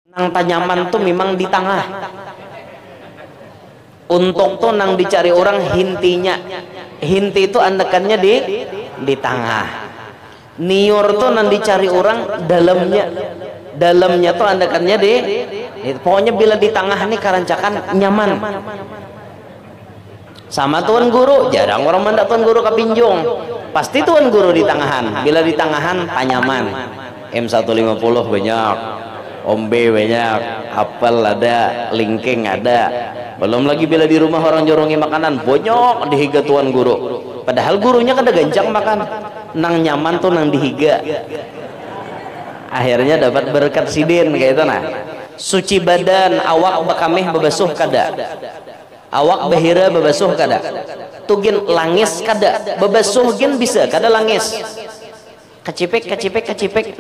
Nang tanyaman tuh memang di tengah. Untung tuh nang dicari orang hintinya. Hinti itu andekannya di tengah. Niur tuh nang dicari orang dalamnya. Dalamnya tuh andekannya pokoknya bila di tengah nih karancakan nyaman. Sama tuan guru, jarang orang mandak tuan guru kapinjung. Pasti tuan guru di tengahan. Bila di tengahan tanyaman. M150 banyak, ombe banyak, apel ada, lingking ada. Belum lagi bila di rumah orang jorongi makanan bonyok dihiga tuan guru. Padahal gurunya kada gancang makan. Nang nyaman tuh nang dihiga. Akhirnya dapat berkat sidin kayak itu nah. Suci badan, awak bakameh bebasuh kada. Awak bahira bebasuh kada. Tugin langis kada. Bebasuh gin bisa kada langis. Kecipik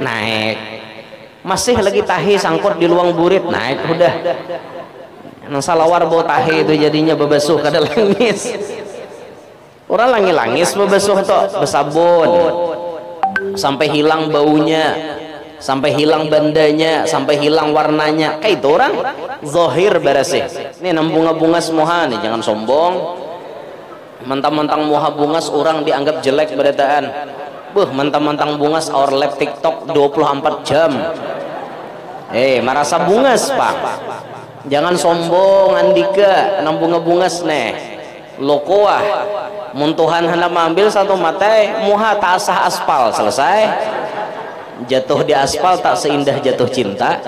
naik. Masih lagi tahi sangkut di luang burit naik udah. Nang salawar bau tahi itu jadinya bebasuh kada langis. Orang langis bebasuh toh besabun sampai hilang baunya, sampai hilang bandanya, sampai hilang warnanya. Kayak itu orang zahir beresih. Ini nang bunga-bunga semua nih, jangan sombong. Mentang-mentang muha bungas orang dianggap jelek berataan. Mentang-mentang bungas our lab TikTok 24 jam. Merasa bungas pak. Jangan sombong Andika, nang bunga-bungas nih. Lokoah. Muntuhan hendak mengambil satu matai, muha tak asah aspal selesai. Jatuh di aspal tak seindah jatuh cinta.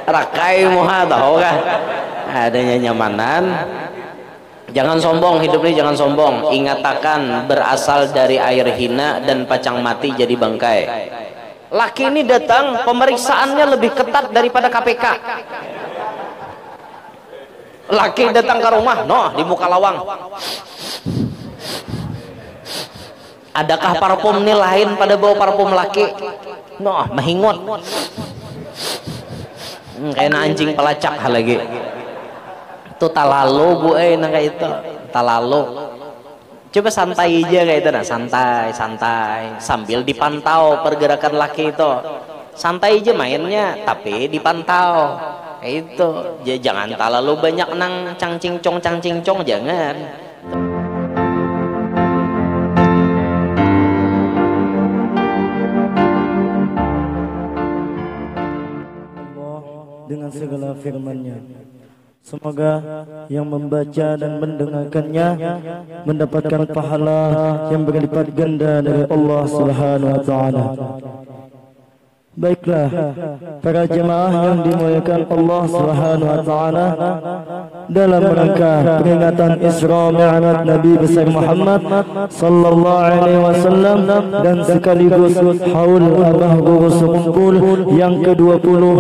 Rakai muha tahu kah? Adanya nyamanan. Jangan sombong, hidup ini jangan sombong. Ingatakan berasal dari air hina dan pacang mati jadi bangkai. Laki ini datang pemeriksaannya lebih ketat daripada KPK. Laki datang ke rumah, di muka lawang. Adakah parfum ini lain pada bau parfum laki? Mahingot. Kayak anjing pelacak hal lagi. Itu talalu bu, nang kayak itu talalu. Coba santai aja kayak itu, santai sambil dipantau pergerakan laki itu. Santai aja mainnya, tapi dipantau. Itu jangan terlalu banyak nang cangcingcong jangan. Dengan segala firman-Nya, semoga yang membaca dan mendengarkannya mendapatkan pahala yang berlipat ganda dari Allah Subhanahu wa taala. Baiklah para jemaah yang dimuliakan Allah Subhanahu wa taala, dalam rangka peringatan Isra Mi'raj Nabi besar Muhammad sallallahu alaihi wasallam dan sekaligus haul Abah Guru Sekumpul yang ke-20,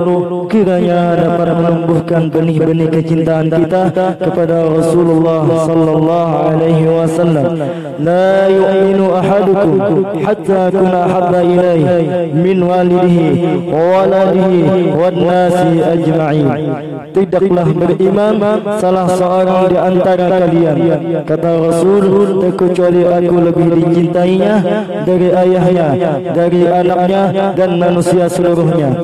kiranya dapat menumbuhkan benih-benih kecintaan kita kepada Rasulullah sallallahu alaihi wasallam. La yu'minu ahadukum hatta kuna habba ilaihi min walidihi waladihi wan nasi ajma'in. Tidaklah beriman salah seorang di antara kalian, kata Rasul, terkecuali aku lebih dicintainya dari ayahnya, dari anaknya dan manusia seluruhnya.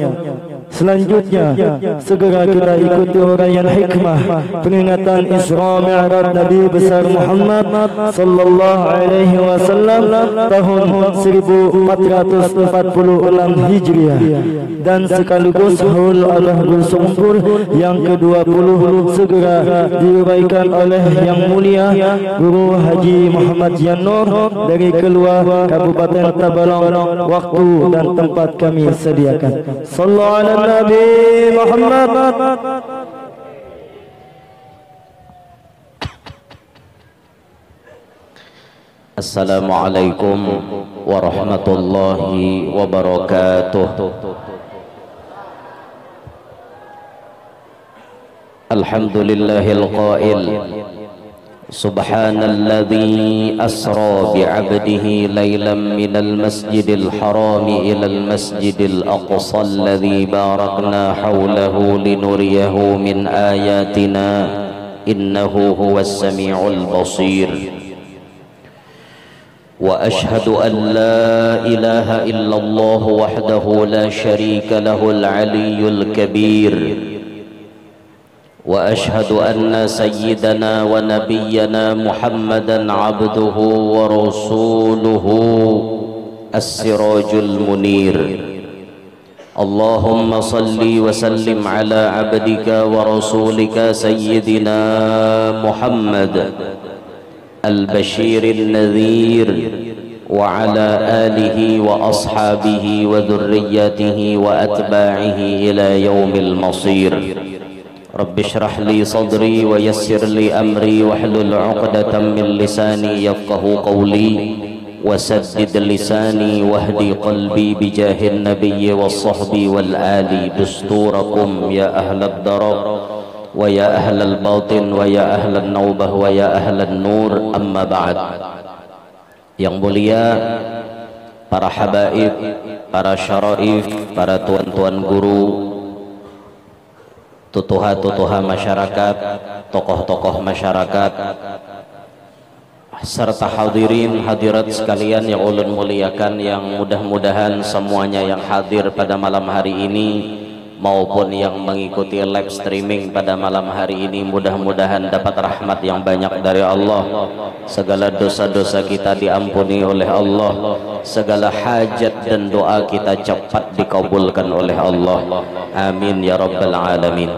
Selanjutnya segera kita ikuti uraian hikmah peringatan Isra Mi'raj Nabi besar Muhammad sallallahu alaihi wasallam tahun 1446 Hijriah dan sekaligus haul Abah Guru Sekumpul yang ke-20 segera diuraikan oleh yang mulia Guru Haji Muhammad Janur dari Kelua Kabupaten Tabalong. Waktu dan tempat kami sediakan. Sallallahu alaihi Nabi Muhammad. Assalamualaikum warahmatullahi wabarakatuh. Alhamdulillahil qail Subhanalladzi asra bi'abdihi laylan minal masjidil harami ilal masjidil aqsa alladzi barakna hawlahu linuriyahu min ayatina innahu huwas sami'ul basir. وأشهد أن لا إله إلا الله وحده لا شريك له العلي الكبير وأشهد أن سيدنا ونبينا محمدا عبده ورسوله السراج المنير اللهم صل وسلم على عبدك ورسولك سيدنا محمد البشير النذير وعلى آله وأصحابه وذريته وأتباعه إلى يوم المصير رب اشرح لي صدري ويسر لي أمري واحلل عقدة من لساني يفقه قولي وسدد لساني واهدي قلبي بجاه النبي والصحب والآل دستوركم يا أهل الدرب ويا أهل الباطن ويا أهل النوبة ويا أهل النور أما بعد. Yang mulia para habaib, para syaraif, para tuan-tuan guru, tutuha-tutuha masyarakat, tokoh-tokoh masyarakat, serta hadirin hadirat sekalian yang ulun muliakan, yang mudah-mudahan semuanya yang hadir pada malam hari ini maupun yang mengikuti live streaming pada malam hari ini mudah-mudahan dapat rahmat yang banyak dari Allah, segala dosa-dosa kita diampuni oleh Allah, segala hajat dan doa kita cepat dikabulkan oleh Allah, amin ya rabbal alamin.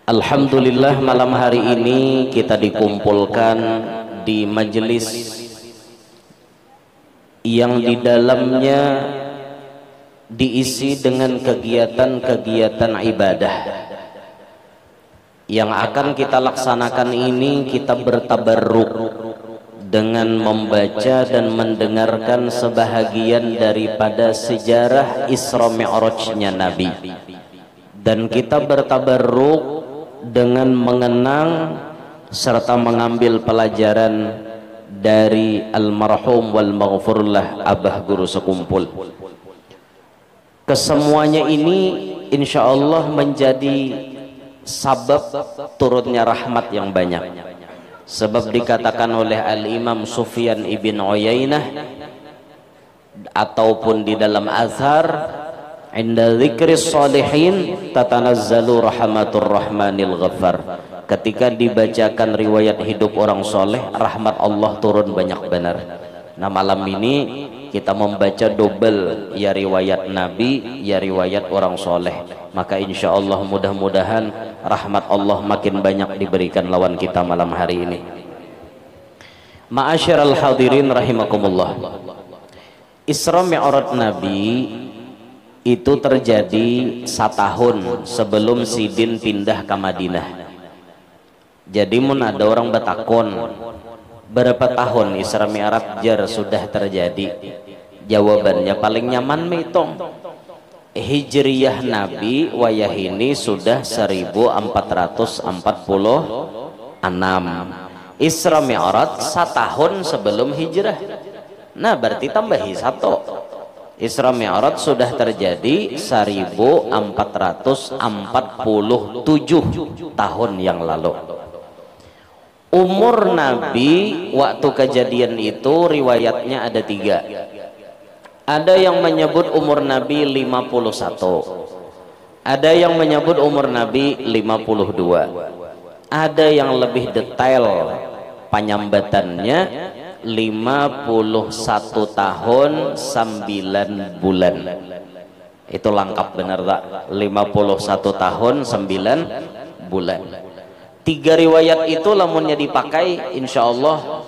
Alhamdulillah, malam hari ini kita dikumpulkan di majelis yang di dalamnya diisi dengan kegiatan-kegiatan ibadah yang akan kita laksanakan. Ini kita bertabarruk dengan membaca dan mendengarkan sebahagian daripada sejarah Isra Mi'rajnya Nabi, dan kita bertabarruk dengan mengenang serta mengambil pelajaran dari almarhum wal maghfurlah Abah Guru Sekumpul. Kesemuanya ini insya Allah menjadi sabab turunnya rahmat yang banyak. Sebab dikatakan oleh Al-Imam Sufyan ibn Uyainah ataupun di dalam azhar, inda dzikris shalihin tatanazzalu rahmatur rahmanil ghaffar. Ketika dibacakan riwayat hidup orang soleh, rahmat Allah turun banyak benar. Nah, malam ini kita membaca double, ya riwayat Nabi, ya riwayat orang soleh. Maka insya Allah mudah-mudahan rahmat Allah makin banyak diberikan lawan kita malam hari ini. Ma'asyiral hadirin rahimakumullah. Isra Mi'raj Nabi itu terjadi setahun sebelum Sidin pindah ke Madinah. Jadi mun ada orang bertakon, berapa tahun Isra Mi'raj jar sudah terjadi? Jawabannya paling nyaman mitong. Hijriyah Nabi wayah ini sudah 1446. Isra Mi'raj setahun sebelum hijrah. Nah, berarti tambahi satu. Isra Mi'raj sudah terjadi 1447 tahun yang lalu. Umur Nabi waktu kejadian itu riwayatnya ada 3. Ada yang menyebut umur Nabi 51, ada yang menyebut umur Nabi 52, ada yang lebih detail penyambatannya 51 tahun 9 bulan. Itu lengkap benar tak? 51 tahun 9 bulan. 3 riwayat itu lamunnya dipakai insya Allah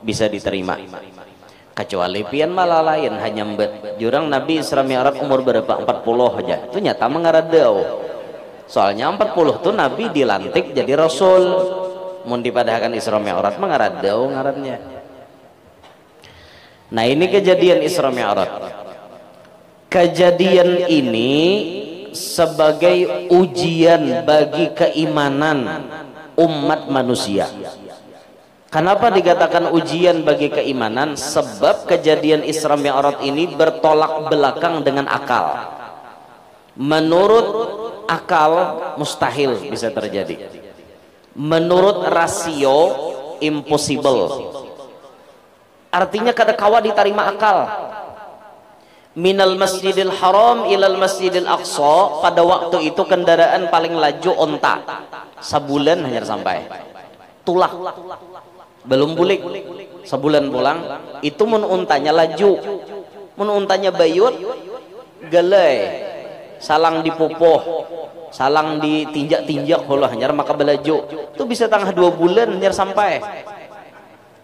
bisa diterima. Kecuali pian malah lain, hanya mbet jurang Nabi Isra Mi'raj umur berapa? 40 aja. Itu nyata mengaradau. Soalnya 40 tuh Nabi dilantik jadi Rasul. Mun dipadahkan Isra Mi'raj mengaradau ngarannya. Nah, ini kejadian Isra Mi'raj. Kejadian ini sebagai ujian bagi keimanan umat manusia. Kenapa dikatakan ujian bagi keimanan? Sebab kejadian Isra Mi'raj ini bertolak belakang dengan akal. Menurut akal mustahil bisa terjadi. Menurut rasio impossible. artinya kada kawa ditarima akal. Minal Masjidil Haram ilal Masjidil Aqsa, pada waktu itu kendaraan paling laju onta, sebulan hanya sampai. Tulak belum bulik, sebulan pulang. Itu mun untanya laju, mun untanya bayut galai, salang dipupuh, salang ditinjak-tinjak holo hanyar maka belaju. Itu bisa tengah 2 bulan hanyar sampai.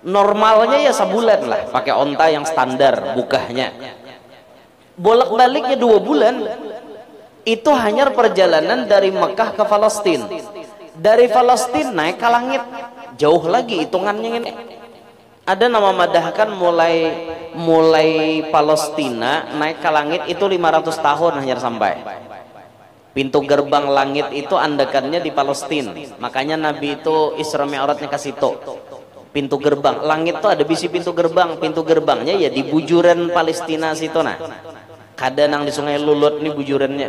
Normalnya ya sebulan lah pakai onta yang standar bukahnya. Bolak-baliknya 2 bulan. Itu hanya perjalanan dari Mekah ke Palestina. Dari Palestina naik ke langit, jauh lagi hitungannya ini. Ada nama madahkan mulai Palestina naik ke langit itu 500 tahun hanya sampai. Pintu gerbang langit itu andakannya di Palestina. Makanya Nabi itu Isra Mi'rajnya ke situ. Pintu gerbang langit itu ada bisi pintu gerbang. Pintu gerbangnya ya di bujuran Palestina situ nah. Kadang di Sungai Lulut nih bujurannya.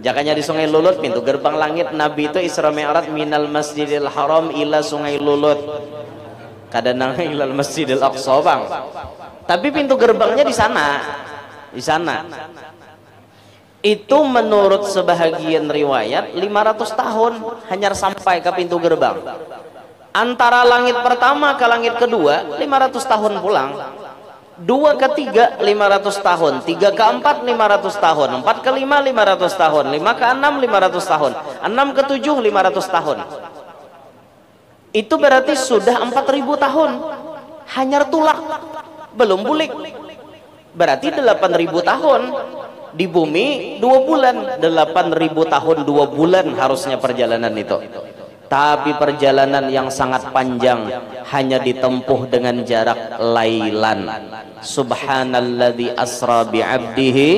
Jakanya di Sungai Lulut pintu gerbang langit. Nabi itu Isra Mi'raj minal Masjidil Haram ila Sungai Lulut. Kadang ilal Masjidil Aqsa bang. Tapi pintu gerbangnya di sana. Di sana. Itu menurut sebahagian riwayat 500 tahun hanya sampai ke pintu gerbang. Antara langit pertama ke langit kedua 500 tahun pulang. 2 ke 3 500 tahun, 3 ke 4 500 tahun, 4 ke 5 500 tahun, 5 ke 6 500 tahun, 6 ke 7 500 tahun. Itu berarti sudah 4000 tahun hanya tulak, belum bulik. Berarti 8000 tahun di bumi 2 bulan, 8000 tahun 2 bulan harusnya perjalanan itu. Tapi perjalanan yang sangat panjang hanya ditempuh dengan jarak lailan. Subhanalladzi asra bi'abdihi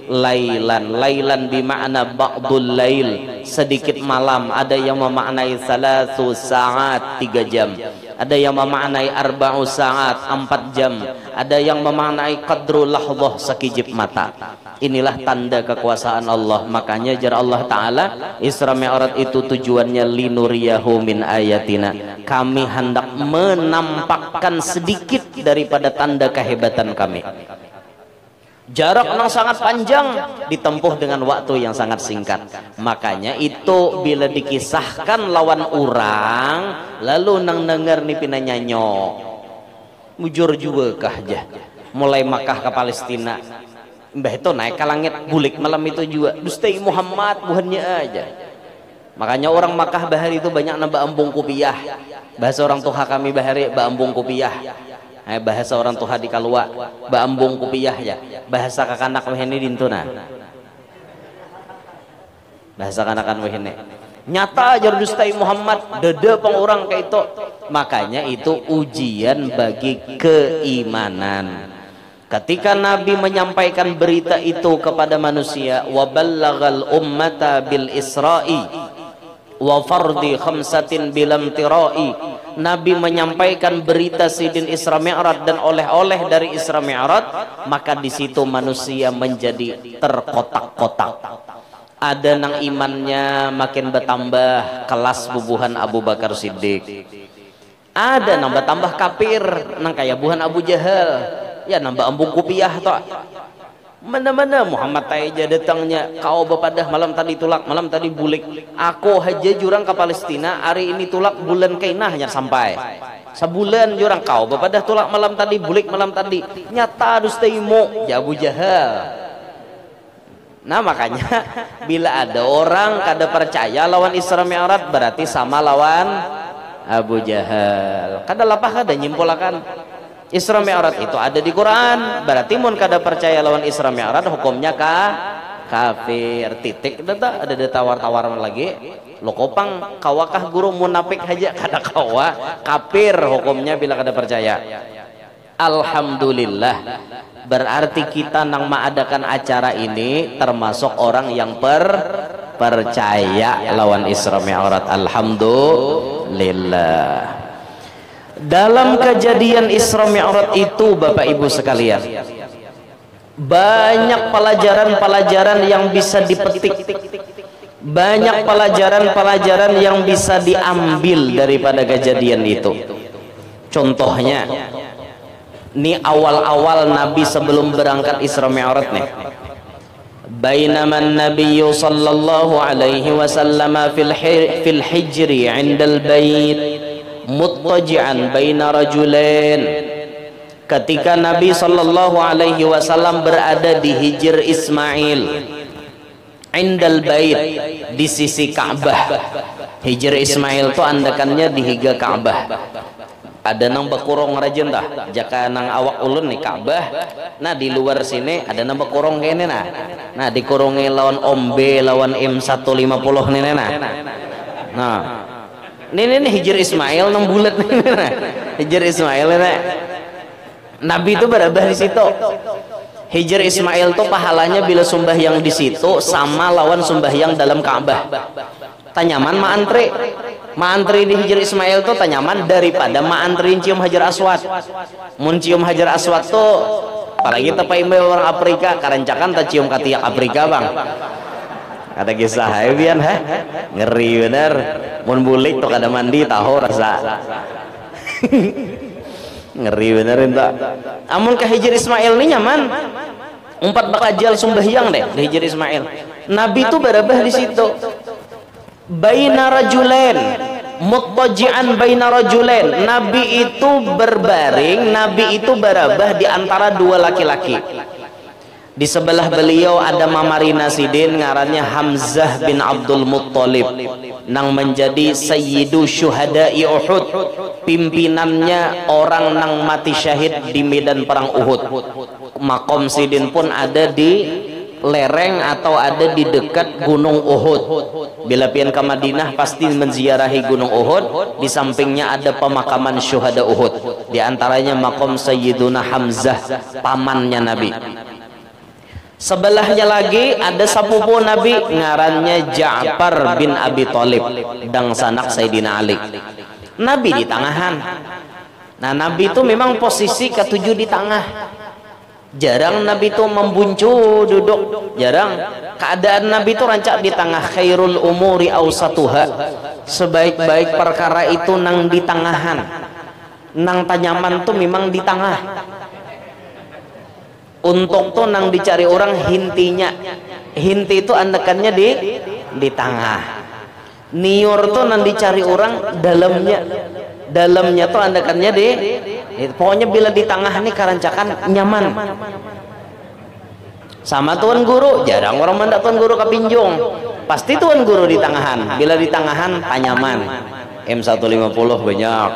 lailan. Lailan bimakna ba'dul lail, sedikit malam. Ada yang memaknai 3 saat 3 jam. Ada yang memaknai 4 saat 4 jam. Ada yang memaknai qadru lahdhah sekijip mata. Inilah tanda kekuasaan Allah. Makanya jar Allah Ta'ala Isra Mi'raj itu tujuannya linuriyahu min ayatina, kami hendak menampakkan sedikit daripada tanda kehebatan kami. Jarak yang sangat panjang ditempuh dengan waktu yang sangat singkat. Makanya itu bila dikisahkan lawan orang lalu nang denger nih pinanyanyo mujur juga kah aja mulai Makkah ke Palestina. Mbah itu naik ke langit bulik malam itu juga Dustai Muhammad buhannya aja. Makanya orang Makkah bahari itu banyak nambah ambung kupiah. Bahasa orang tuha kami bahari baambung kupiah. Bahasa orang tuha di Kalua baambung kupiah ya. Bahasa kakanak wehene dintuna. Bahasa kanakan wehene. Nyata aja Dustai Muhammad dede pang orang kayak itu. Makanya itu ujian bagi keimanan. Ketika Nabi menyampaikan berita itu kepada manusia, wa ballagal ummata bil isra'i wa fardi khamsatin bilam tirai. Nabi menyampaikan berita Sidin Isra Mi'raj dan oleh-oleh dari Isra Mi'raj, maka di situ manusia menjadi terkotak-kotak. Ada nang imannya makin bertambah kelas bubuhan Abu Bakar Siddiq. Ada nang bertambah kafir nang kayak buhan Abu Jahal. Ya nambah ambung kupiah toh. Mana-mana Muhammad aja datangnya kau bepadah malam tadi tulak malam tadi bulik. Aku haja jurang ke Palestina hari ini tulak bulan kainah hanya sampai. Sebulan jurang kau bepadah tulak malam tadi bulik malam tadi. Nyata dustaimu ya Abu Jahal. Nah makanya bila ada orang kada percaya lawan Isra Mi'raj berarti sama lawan Abu Jahal. Kada lapah kada nyimpulakan. Isra Mi'raj itu ada di Quran, berarti mun kada percaya lawan Isra Mi'raj hukumnya kafir. Titik ada tawar-tawar lagi. Lo kopang kawakah guru munafik aja kada kawa kafir hukumnya bila kada percaya. Alhamdulillah. Berarti kita nang mengadakan acara ini termasuk orang yang percaya lawan Isra Mi'raj. Alhamdulillah. Dalam kejadian Isra Mi'raj itu Bapak Ibu sekalian, banyak pelajaran-pelajaran yang bisa dipetik, banyak pelajaran-pelajaran yang bisa diambil daripada kejadian itu. Contohnya Ini awal-awal Nabi sebelum berangkat Isra Mi'raj nih. Bainama an-nabiy sallallahu alaihi wasallam fil hijri 'inda al-bait muttaji'an baina rajulain. Ketika Nabi sallallahu alaihi wasallam berada di Hijr Ismail, 'indal bait, di sisi Ka'bah. Hijr Ismail tuh andakannya di higa Ka'bah. Ada nang bakurong rajin tah, jaka nang awak ulun nih Ka'bah. Nah di luar sini ada nang bakurong kene nah. Nah dikurungi lawan ombe lawan M150 nih nah. Nah. Ini Hijr Ismail nang bulat nih nah. Hijr Ismail nah. Nabi itu berada di situ. Hijr Ismail tuh pahalanya bila sembahyang di situ sama lawan sembahyang dalam Ka'bah. Tanyaman maantri di Hijr Ismail tuh tanyaman daripada maantri cium Hajar Aswad. Mun cium Hajar Aswad tuh apalagi tepai orang Afrika karancakan tak cium katiak Afrika bang. Ada kisah bian ngeri bener. Mun bulik tuh kada mandi tahu rasa. Ngeri bener entah. Amun ke Hijr Ismail ini nyaman. 4 bakal sembahyang deh di Hijr Ismail. Nabi tuh berabah di situ. Baina rajulain, muttaji'an baina rajulain. Nabi itu berbaring, Nabi itu berabah di antara 2 laki-laki. Di sebelah beliau ada Mamarina Sidin ngarannya Hamzah bin Abdul Muttalib, nang menjadi sayyidu syuhada'i Uhud, pimpinannya orang nang mati syahid di medan perang Uhud. Makom Sidin pun ada di lereng atau ada di dekat Gunung Uhud. Bila pian ke Madinah pasti menziarahi Gunung Uhud. Di sampingnya ada pemakaman syuhada Uhud. Di antaranya makom Sayyiduna Hamzah, pamannya Nabi. Sebelahnya lagi ada sepupu Nabi ngarannya Ja'far bin Abi Thalib, dang sanak Sayyidina Ali. Nabi di tangahan. Nah Nabi itu memang posisi ketujuh di tengah. Jarang Nabi itu membuncu duduk, jarang. Keadaan Nabi itu rancak di tengah. Khairul umuri awsatuha, sebaik-baik perkara itu nang di tangahan. Nang tanyaman tuh memang di tengah. Untuk tuh nang dicari orang hintinya. Hinti itu andakannya di tengah. Niur tuh nang dicari orang dalamnya. Dalamnya tuh andakannya pokoknya bila di tengah nih karancakan nyaman. Sama tuan guru, jarang orang mandak tuan guru kapinjung. Pasti tuan guru di tangahan. Bila di tangahan tanyaman. M150 banyak,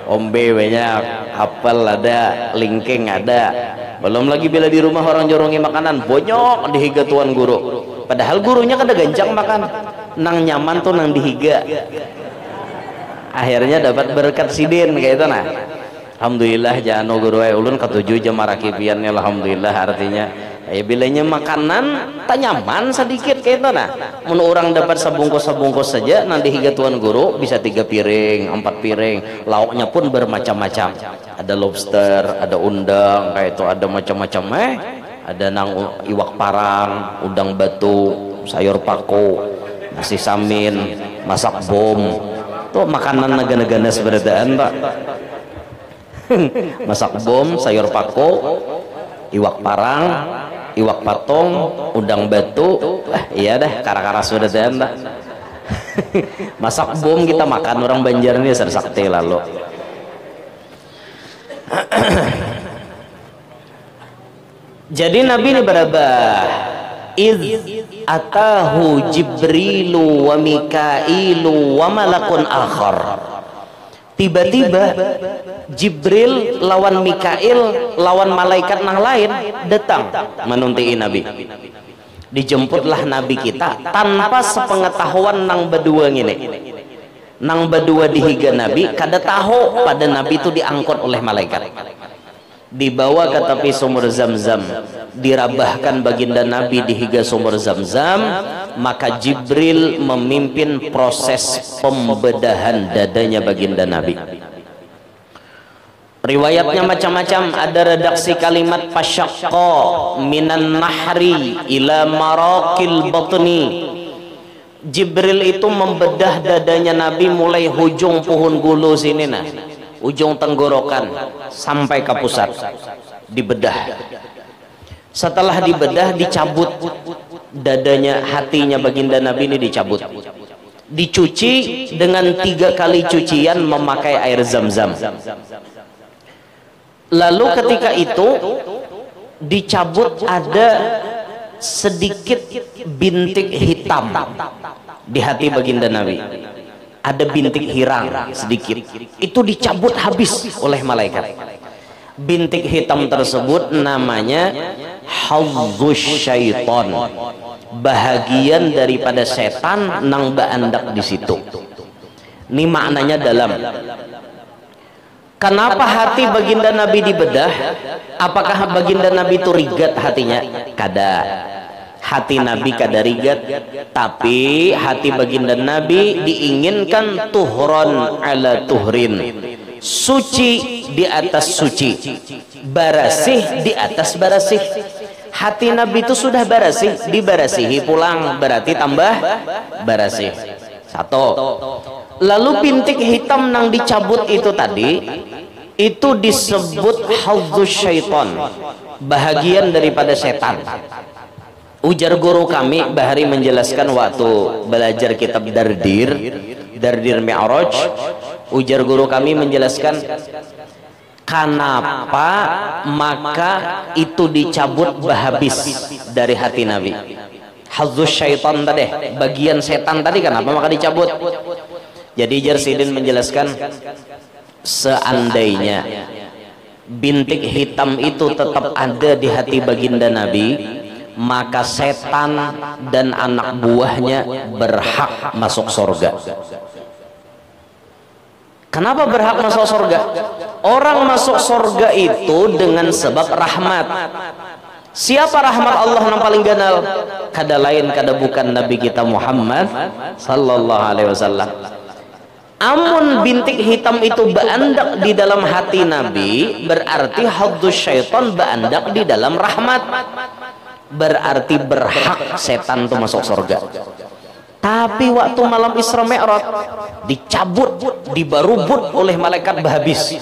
ombe banyak, apel ada, lingking ada. Belum lagi bila di rumah orang jorongi makanan bonyok dihiga tuan guru. Padahal gurunya kada gancang makan. Nang nyaman tuh nang dihiga. Akhirnya dapat berkat Sidin kayak itu nah. Alhamdulillah jano guru ulun ketujuh jam marakipiannya alhamdulillah artinya bilanya makanan tak nyaman sedikit kayak itu nah. Mun orang dapat sebungkus saja nanti higa tuan guru bisa 3 piring 4 piring, lauknya pun bermacam-macam. Ada lobster, ada undang kayak itu, ada macam-macam ada nang iwak parang, udang batu, sayur pako, nasi samin, masak bom. Tuh makanan negara-negara seberdaan pak. Masak bom, sayur pako, iwak parang, iwak patong, udang batu. Iya dah, kara-kara seberdaan pak. Masak bom kita makan orang Banjar ini sakti lalu. Jadi Nabi ini berabah. Atahu Jibrilu wa Mikailu wa malakun akhar. Tiba-tiba Jibril lawan Mikail lawan malaikat nang lain datang menunti Nabi. Dijemputlah Nabi kita tanpa sepengetahuan nang berdua ini. Nang berdua dihiga Nabi kada tahu pada Nabi itu diangkut oleh malaikat. Dibawa ke tepi sumur Zam-Zam, dirabahkan baginda Nabi di higa sumur Zam-Zam, maka Jibril memimpin proses pembedahan dadanya baginda Nabi. Riwayatnya macam-macam, ada redaksi kalimat fasyaqqa minan nahri ila maraqil batni. Jibril itu membedah dadanya Nabi mulai hujung pohon gulu sini nah ujung tenggorokan sampai ke pusat, dibedah. Setelah dibedah, dicabut dadanya, hatinya baginda Nabi ini dicabut, dicuci dengan 3 kali cucian memakai air zam-zam. Lalu ketika itu dicabut ada sedikit bintik hitam di hati baginda Nabi, ada bintik hirang sedikit, itu dicabut habis oleh malaikat. Bintik hitam tersebut namanya hazzus syaiton, bahagian daripada setan nang baandak di situ. Ini maknanya dalam. Kenapa hati baginda Nabi dibedah? Apakah baginda Nabi itu rigat hatinya? Kada. Hati Nabi kada rigat, tapi hati baginda Nabi diinginkan tuhron ala tuhrin, suci di atas suci, barasih di atas barasih. Hati Nabi itu sudah barasih, dibarasihi pulang berarti tambah barasih. Satu. Lalu bintik hitam nang dicabut itu tadi, itu disebut hazzus syaiton, bahagian daripada setan. Ujar guru kami Bahari menjelaskan waktu belajar kitab Dardir Mi'raj, ujar guru kami menjelaskan kenapa maka itu dicabut habis dari hati Nabi. Hazzus syaitan tadi, bagian setan tadi, kenapa maka dicabut? Jadi Jarsidin menjelaskan, seandainya bintik hitam itu tetap ada di hati baginda Nabi, maka setan dan anak buahnya berhak masuk surga. Kenapa berhak masuk surga? Orang masuk surga itu dengan sebab rahmat. Siapa rahmat Allah yang paling ganal? Kada lain kada bukan Nabi kita Muhammad sallallahu alaihi wasallam. Amun bintik hitam itu beandak di dalam hati Nabi, berarti haddus syaitan beandak di dalam rahmat, berarti berhak setan itu masuk surga. Tapi waktu malam Isra Mi'raj dicabut, dibarubut oleh malaikat habis,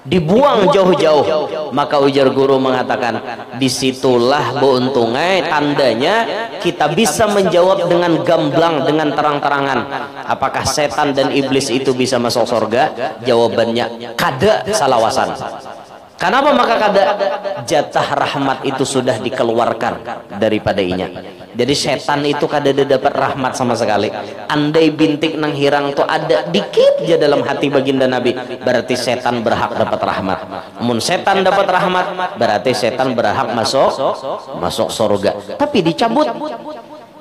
dibuang jauh-jauh. Maka ujar guru mengatakan, disitulah beuntungai tandanya kita bisa menjawab dengan gamblang, dengan terang-terangan, apakah setan dan iblis itu bisa masuk surga? Jawabannya kada salawasan. Kenapa maka kada? Jatah rahmat itu sudah dikeluarkan daripada inya. Jadi setan itu kada dapat rahmat sama sekali. Andai bintik nang hirang itu ada dikit aja dalam hati baginda Nabi, berarti setan berhak dapat rahmat. Namun setan dapat rahmat, berarti setan berhak masuk surga. Tapi dicabut.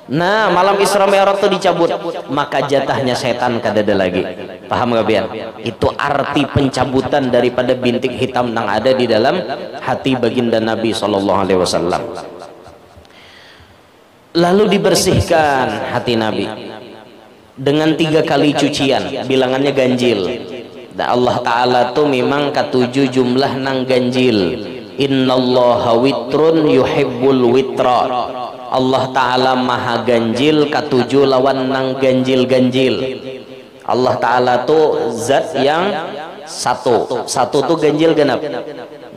Nah, malam Isra Mi'raj itu dicabut, maka jatahnya setan kada ada lagi. Paham gak pian? Itu arti pencabutan daripada bintik hitam yang ada di dalam hati baginda Nabi sallallahu alaihi wasallam. Lalu dibersihkan hati Nabi dengan 3 kali cucian, bilangannya ganjil. Dan Allah Ta'ala tuh memang ketujuh jumlah nang ganjil. Innallaha witrun yuhibbul witra. Allah Ta'ala maha ganjil, ketujuh lawan nang ganjil-ganjil. Allah Ta'ala tuh zat yang satu tuh ganjil genap,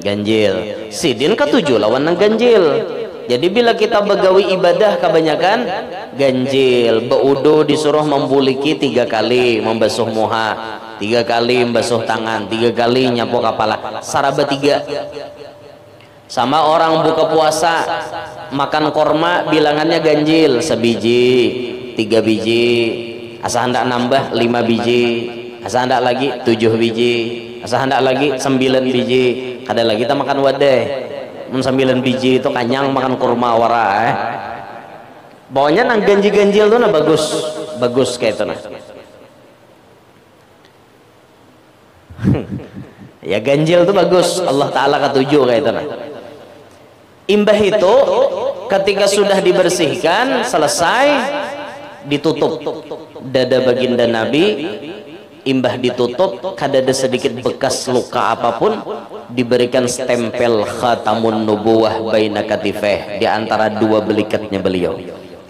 ganjil. Sidin ketujuh lawan nang ganjil. Jadi bila kita begawi ibadah kebanyakan ganjil, beudu disuruh membuliki 3 kali, membasuh muha 3 kali, membasuh tangan 3 kali, nyapu kepala, saraba 3. Sama orang buka puasa makan korma bilangannya ganjil, 1 biji, 3 biji, asa hendak nambah 5 biji, asa hendak lagi 7 biji, asa hendak lagi 9 biji. Kada lagi kita makan wadah 9 biji itu kanyang makan kurma wara Pokoknya nang ganjil-ganjil tuh nah bagus kayak itu nah. Ya ganjil tuh bagus, Allah Ta'ala ketujuh kayak itu nah. Imbah itu ketika sudah dibersihkan selesai, ditutup dada baginda Nabi, imbah ditutup kada ada sedikit bekas luka apapun, diberikan stempel khatamun nubuwah baina katifeh, di antara 2 belikatnya beliau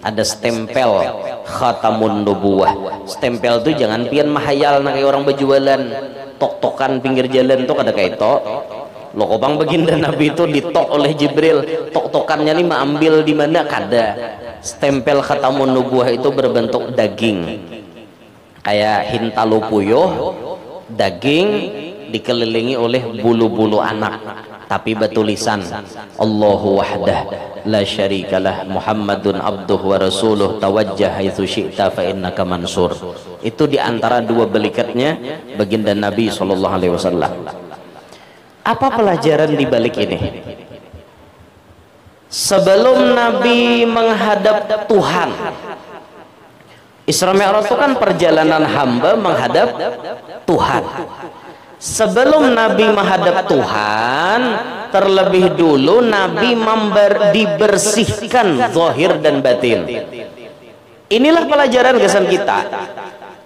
ada stempel khatamun nubuwah. Stempel itu jangan pian mahayal kayak orang berjualan, tok-tokan pinggir jalan tuh kada kayak tok lo kopang baginda Nabi itu ditok oleh Jibril, tok-tokannya nih ambil di mana kada. Stempel khatamun nubuwah itu berbentuk daging kayak hintalu puyuh, daging dikelilingi oleh bulu-bulu anak, tapi bertulisan Allahu wahdah la syarikalah Muhammadun abduhu wa rasuluh tawajjah haitsu syi'ta fa innaka mansur. Itu diantara dua belikatnya baginda Nabi SAW. Apa pelajaran di balik ini? Sebelum Nabi menghadap Tuhan, Isra Mi'raj itu kan perjalanan hamba menghadap Tuhan. Sebelum Nabi menghadap Tuhan, terlebih dulu Nabi dibersihkan zahir dan batin. Inilah pelajaran kesan kita.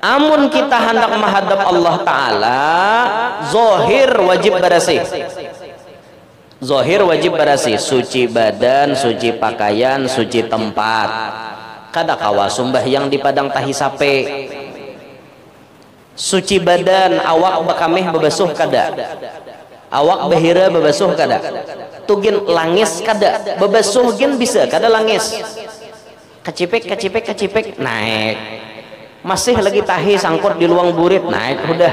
Amun kita hendak menghadap Allah Ta'ala, zahir wajib bersih. Zahir wajib bersih, suci badan, suci pakaian, suci tempat. Kada kawa sembahyang di padang tahi sape. Suci badan, awak bekameh bebesuh kada. Awak behira bebesuh kada. Tugin langis kada. Bebesuh gin bisa, kada langis. Kecipek naik. Masih lagi tahi sangkut di luang burit, naik udah.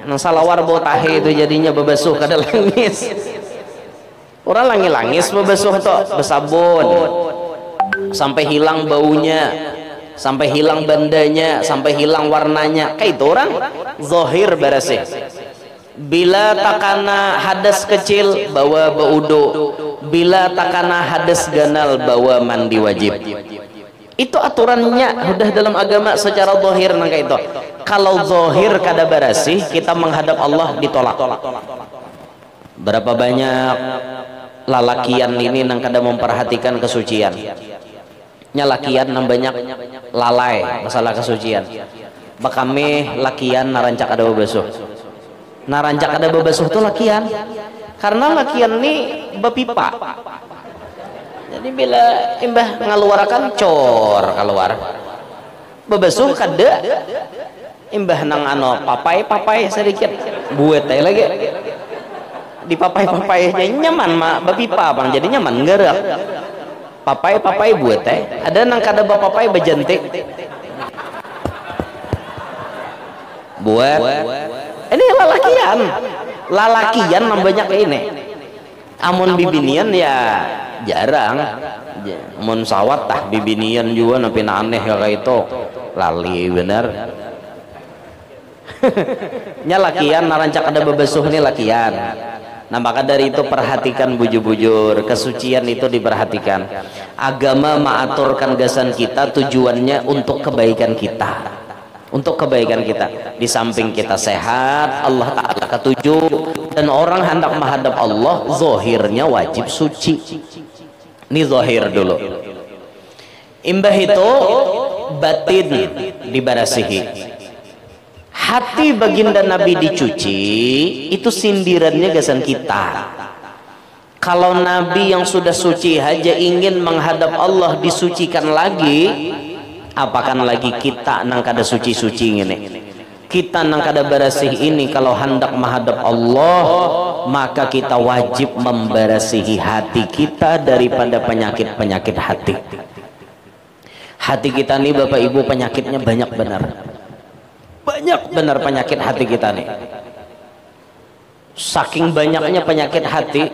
Nang salawar bau tahi itu jadinya bebesuh kada langis. Orang langis bebesuh tuh besabun sampai hilang baunya, sampai hilang bandanya, sampai hilang warnanya. Kayak itu orang zahir bersih. Bila takana hadas kecil bawa baudo, bila takana hadas ganal bawa mandi wajib. Itu aturannya udah dalam agama secara zahir nang kayak itu. Kalau zahir kada bersih, kita menghadap Allah ditolak. Berapa banyak lalakian ini nang kada memperhatikan kesucian. Nyalakian nang banyak lalai masalah kesucian. Bakame lakian narancak ada bebesuh. Narancak ada bebesuh tuh lakian. Karena lakian ini bepipa. Jadi bila imbah ngaluarakan cor keluar bebesuh kada imbah nang papai sedikit buat lagi di papai nyaman mak bepipa bang, jadi nyaman gerak papai buat ada nang kada papai bejentik buat ini lalakian nang banyak ini. Amun bibinian ya jarang, mun sawat tah bibinian juga napi aneh kayak itu lali bener. Nya lakian narancak ada bebesuh nih lakian. Nah maka dari itu perhatikan bujur-bujur, kesucian itu diperhatikan. Agama mengaturkan gasan kita tujuannya untuk kebaikan kita. Untuk kebaikan kita, di samping kita sehat, Allah Ta'ala ketujuh, dan orang hendak menghadap Allah, zahirnya wajib suci. Ini zahir dulu. Imbah itu batin dibarasihi. Hati baginda Nabi dicuci, itu sindirannya gasan kita. Kalau Nabi yang sudah suci aja ingin menghadap Allah disucikan lagi, apakan lagi kita nang kada suci-suci ini. Kita nang kada bersih ini kalau hendak menghadap Allah, maka kita wajib membersihi hati kita daripada penyakit-penyakit hati. Hati kita nih Bapak Ibu penyakitnya banyak benar. Banyak benar penyakit hati kita nih. Saking banyaknya penyakit hati,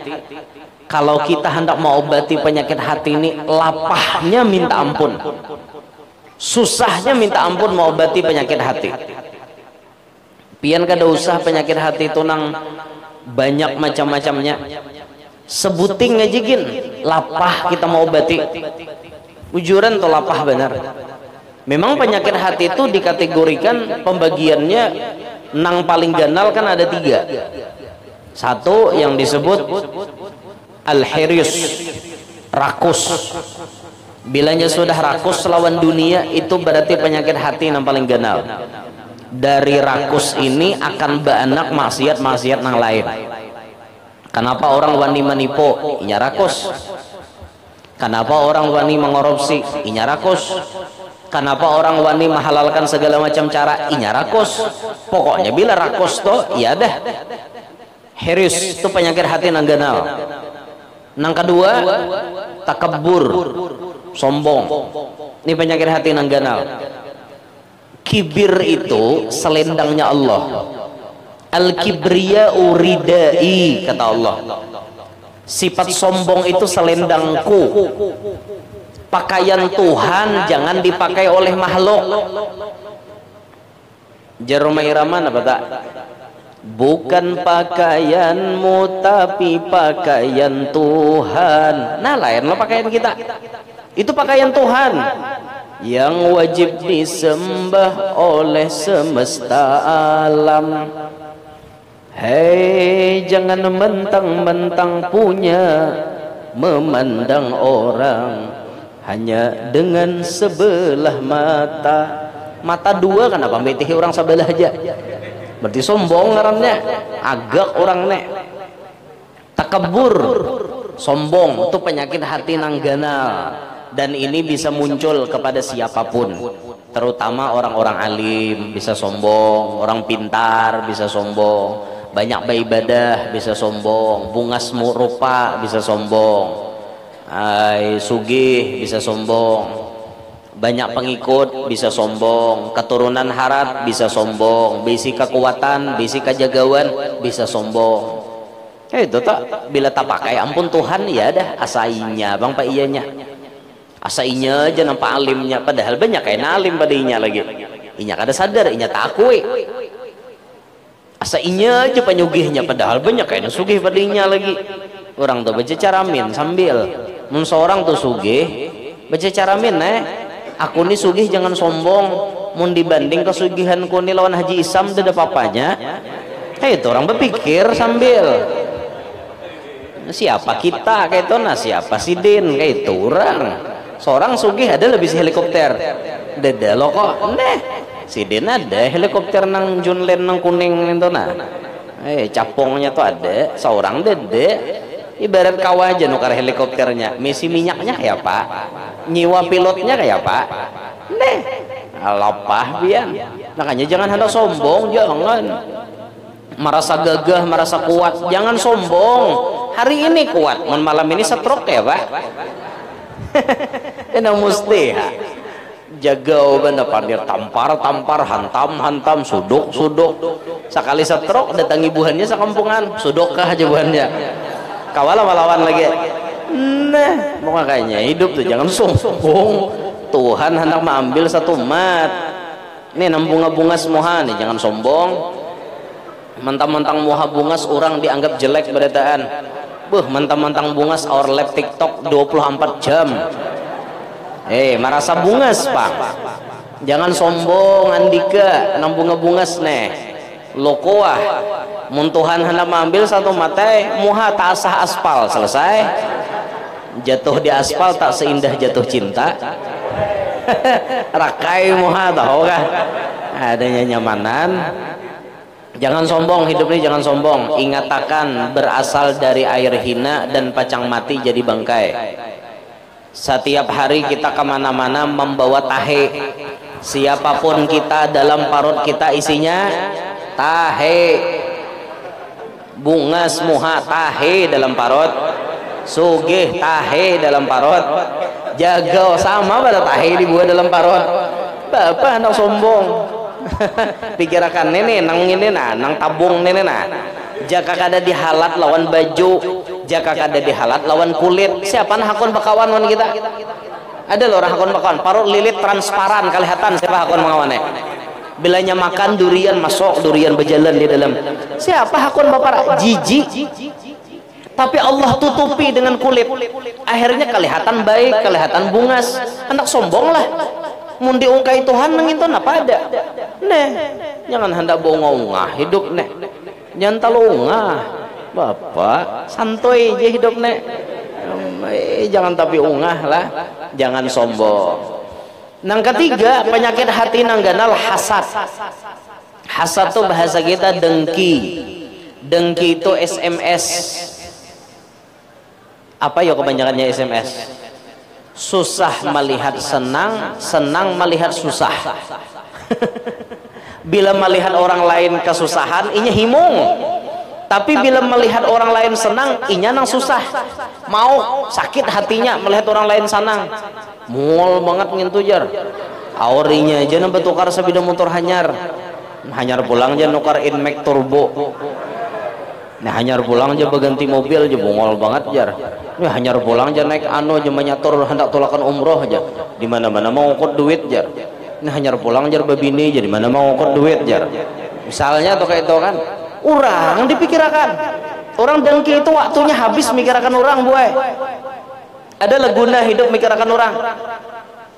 kalau kita hendak mengobati penyakit hati ini, lapahnya minta ampun. Susahnya minta ampun mengobati penyakit hati. Pian kada usah penyakit hati itu nang banyak macam-macamnya. Sebuting aja gin lapah kita mau obati. Ujuran tuh lapah benar. Memang penyakit hati itu dikategorikan pembagiannya nang paling ganal kan ada 3. Satu yang disebut al-hiryus, rakus. Bilanya sudah rakus lawan dunia, itu berarti penyakit hati yang paling ganal. Dari rakus ini akan beranak maksiat-maksiat yang lain. Kenapa orang wani menipu? Inya rakus. Kenapa orang wani mengorupsi? Inya rakus. Kenapa orang wani menghalalkan segala macam cara? Inya rakus. pokoknya bila rakos to ya dah heris itu penyakit hati nang ganal. Nang kedua takabur, sombong, ini penyakit hati nang ganal. Kibir itu selendangnya Allah. Al-kibriya uridai, kata Allah. Sifat sombong itu selendangku. Pakaian Tuhan jangan dipakai oleh makhluk. Jarumah iraman apa tak? Bukan pakaianmu tapi pakaian Tuhan. Nah lain lo pakaian kita. Itu pakaian Tuhan yang wajib disembah oleh semesta alam. Hei, jangan mentang-mentang punya, memandang orang hanya dengan sebelah mata. Mata dua kenapa metihi orang sebelah aja? Berarti sombong ngarannya, agak orangnya. Takabur, sombong itu penyakit hati nang ganal, dan ini bisa muncul kepada siapapun, terutama orang-orang alim bisa sombong, orang pintar bisa sombong, banyak beribadah bisa sombong, bungas rupa bisa sombong, sugih bisa sombong, banyak pengikut bisa sombong, keturunan harat bisa sombong, bisi kekuatan, bisi kejagawan bisa sombong. Itu tak bila tak pakai ampun Tuhan ya dah asainya bang pak iyanya, asainya aja nampak alimnya, padahal banyak kayak alim pada inya lagi, inya kada sadar inya takui. Asainya aja penyugihnya, padahal banyak kayak sugih pada inya lagi. Orang tuh baca caramin sambil mun seorang tuh sugih baca caramin aku nih sugih jangan sombong, mun dibanding kesugihanku nih lawan Haji Isam ada papanya. Itu orang berpikir sambil siapa kita kayak itu, nah siapa si Din kayak itu orang seorang sugih ada lebih si helikopter dede lo kok si Din ada helikopter nang Junlen nang kuning itu nah capongnya tuh ada seorang dede ibarat kawah aja nukar helikopternya, misi minyaknya kayak pak, nyiwa pilotnya kayak pak, alapah bian. Makanya jangan hendak sombong, jangan merasa gagah, merasa kuat, jangan sombong. Hari ini kuat, malam ini stroke ya pak. Ini mesti jaga obat pandir tampar, hantam, suduk. Sekali stroke datang ibuhannya sekampungan, sudokkah aja buhannya. Kawalah melawan lagi. Nah, makanya hidup tuh jangan sombong. Tuhan hendak mengambil satu umat. Nih nang bunga-bunga semua nih jangan sombong. Mentang-mentang muha bungas orang dianggap jelek berataan. Mentang-mentang bungas our lab TikTok 24 jam. Merasa bungas pak. Jangan sombong Andika nang bunga-bungas nih. Lokoah mun Tuhan hendak mengambil satu mata muha tak asah aspal selesai, jatuh di aspal tak seindah jatuh cinta. Rakai muha tahu kah adanya nyamanan. Jangan sombong, hidup ini jangan sombong. Ingatakan berasal dari air hina dan pacang mati jadi bangkai. Setiap hari kita kemana-mana membawa tahe. Siapapun kita dalam parut kita isinya tahe. Bungas muha tahe dalam parut, sugih tahe dalam parut, jaga sama pada tahe dibuat dalam parut. Bapak anak sombong. Pikirakan nenek nang ini nang tabung nenek jaka kada dihalat lawan baju, jaka kada dihalat lawan kulit. Siapa nah hakon bakawan wan kita? Ada loh orang hakon bakawan parut lilit transparan kelihatan siapa hakon mengawannya. Bilanya makan durian masuk durian berjalan di dalam. Siapa hakon bapak jijik, tapi Allah tutupi dengan kulit. Akhirnya kelihatan baik, kelihatan bungas. Anak sombong lah. Mun diungkai Tuhan nengintun apa ada? Jangan hendak bongong hidup jangan terlalu bapak santuy aja hidup jangan tapi ungah lah, jangan sombong. Nang ketiga penyakit hati nang ganal hasad. Hasad tuh bahasa kita dengki. Dengki itu SMS. Apa ya kebanyakannya SMS? Susah melihat senang, senang melihat susah. Bila melihat orang lain kesusahan inya himung, tapi bila melihat orang lain senang inya nang susah, mau sakit hatinya melihat orang lain senang. Mual banget ngintu jar aurinya aja nambah tukar sabida motor hanyar pulang aja nukar Inmax turbo. Nah hanyar pulang aja berganti mobil aja bongol banget jar. Nah hanyar pulang aja naik anu aja menyatur hendak tolakan umroh aja di mana-mana mau ngukut duit jar. Nah hanyar pulang jar babini jadi mana mau ngukut duit jar. Misalnya atau kayak itu kan orang dipikirkan orang dengki itu waktunya habis mikirkan orang boy. Ada leguna hidup mikirkan orang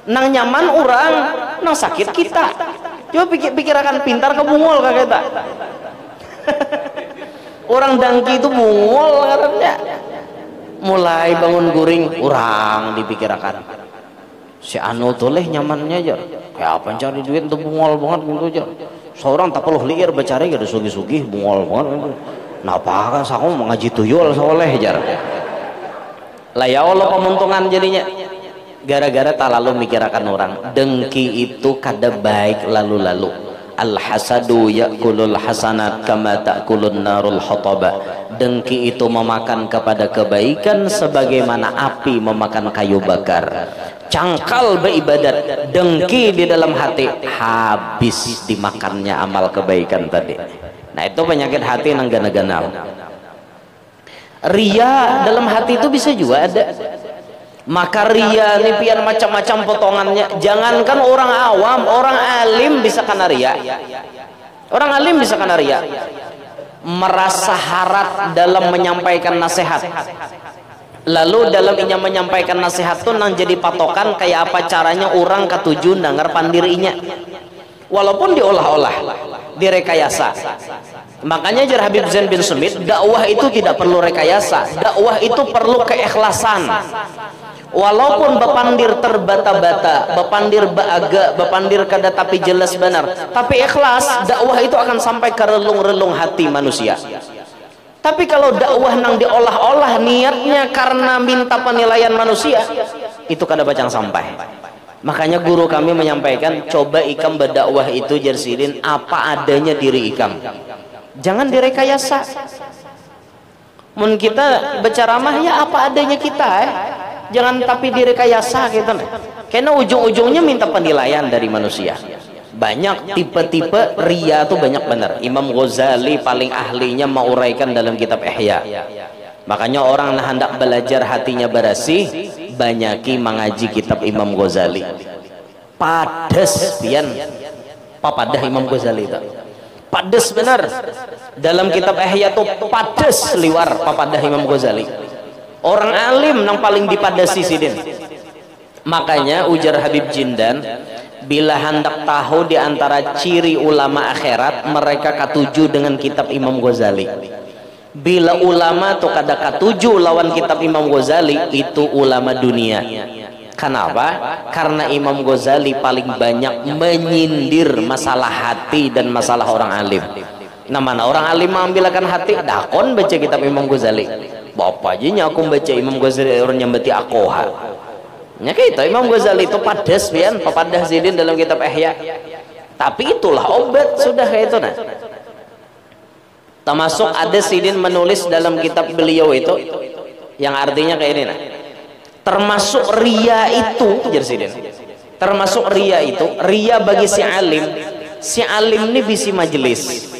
nang nyaman orang nang sakit kita. Coba pikirkan pintar ke bungul kayak kita. Orang dengki itu bungul katanya. Mulai bangun guring orang dipikirkan si anu toleh nyamannya aja kayak apa cari duit untuk bungol banget gitu aja. Seorang tak perlu liar bercari gak ada sugih-sugih bungol banget gitu. Napa kan aku mengaji tuyul soleh jar lah ya Allah pemuntungan jadinya gara-gara tak lalu mikirkan orang. Dengki itu kada baik lalu-lalu. Al-hasadu ya'kulul hasanat kama ta'kulun narul hotaba. Dengki itu memakan kepada kebaikan sebagaimana api memakan kayu bakar. Cangkal beribadat, dengki di dalam hati, habis dimakannya amal kebaikan tadi. Nah itu penyakit hati nang gana-gana. Ria dalam hati itu bisa juga ada. Maka ria ini pian macam-macam potongannya. Jangankan orang awam, orang alim bisa kena ria. Orang alim bisa kena ria. Merasa harat dalam menyampaikan nasihat. Lalu dalam inya menyampaikan nasihat tuh nang jadi patokan kayak apa caranya orang ketujuh dengar pandirinya. Walaupun diolah-olah, direkayasa. Makanya jar Habib Zain bin Sumit, dakwah itu tidak perlu rekayasa. Dakwah itu perlu keikhlasan. Walaupun bepandir terbata-bata, bepandir baaga, bepandir kada tapi jelas benar, tapi ikhlas, dakwah itu akan sampai ke relung-relung hati manusia. Tapi kalau dakwah nang diolah-olah niatnya karena minta penilaian manusia, itu kada bacang sampai. Makanya guru kami menyampaikan, coba ikam berdakwah itu jersidin apa adanya diri ikam. Jangan direkayasa. Mun kita berceramah ya apa adanya kita jangan tapi direkayasa gitu. Karena ujung-ujungnya minta penilaian dari manusia. Banyak tipe-tipe ria tuh banyak benar. Imam Ghazali paling ahlinya menguraikan dalam kitab Ihya. Makanya orang nah hendak belajar hatinya bersih, banyaki mengaji kitab Imam Ghazali. Padas pian papadah Imam Ghazali itu. Padas benar. Dalam kitab Ihya tuh padas liwar papadah Imam Ghazali. Orang alim yang paling dipadasi sidin. Makanya ujar Habib Jindan, bila hendak tahu di antara ciri ulama akhirat, mereka katuju dengan kitab Imam Ghazali. Bila ulama tuh kada katuju lawan kitab Imam Ghazali, itu ulama dunia. Kenapa? Karena Imam Ghazali paling banyak menyindir masalah hati dan masalah orang alim. Nah mana orang alim mengambilkan hati, dakon baca kitab Imam Ghazali. Bapak aja aku baca Imam Ghazali orang nyambati akoha. Nya kayak itu Imam Ghazali itu padas pian, papadah sidin dalam kitab Ihya. Tapi itulah obat sudah kayak itu nah. Termasuk ada sidin menulis dalam kitab beliau itu yang artinya kayak ini nah. Termasuk ria itu jadi sidin. Termasuk ria itu, ria bagi si alim ini bisi majelis.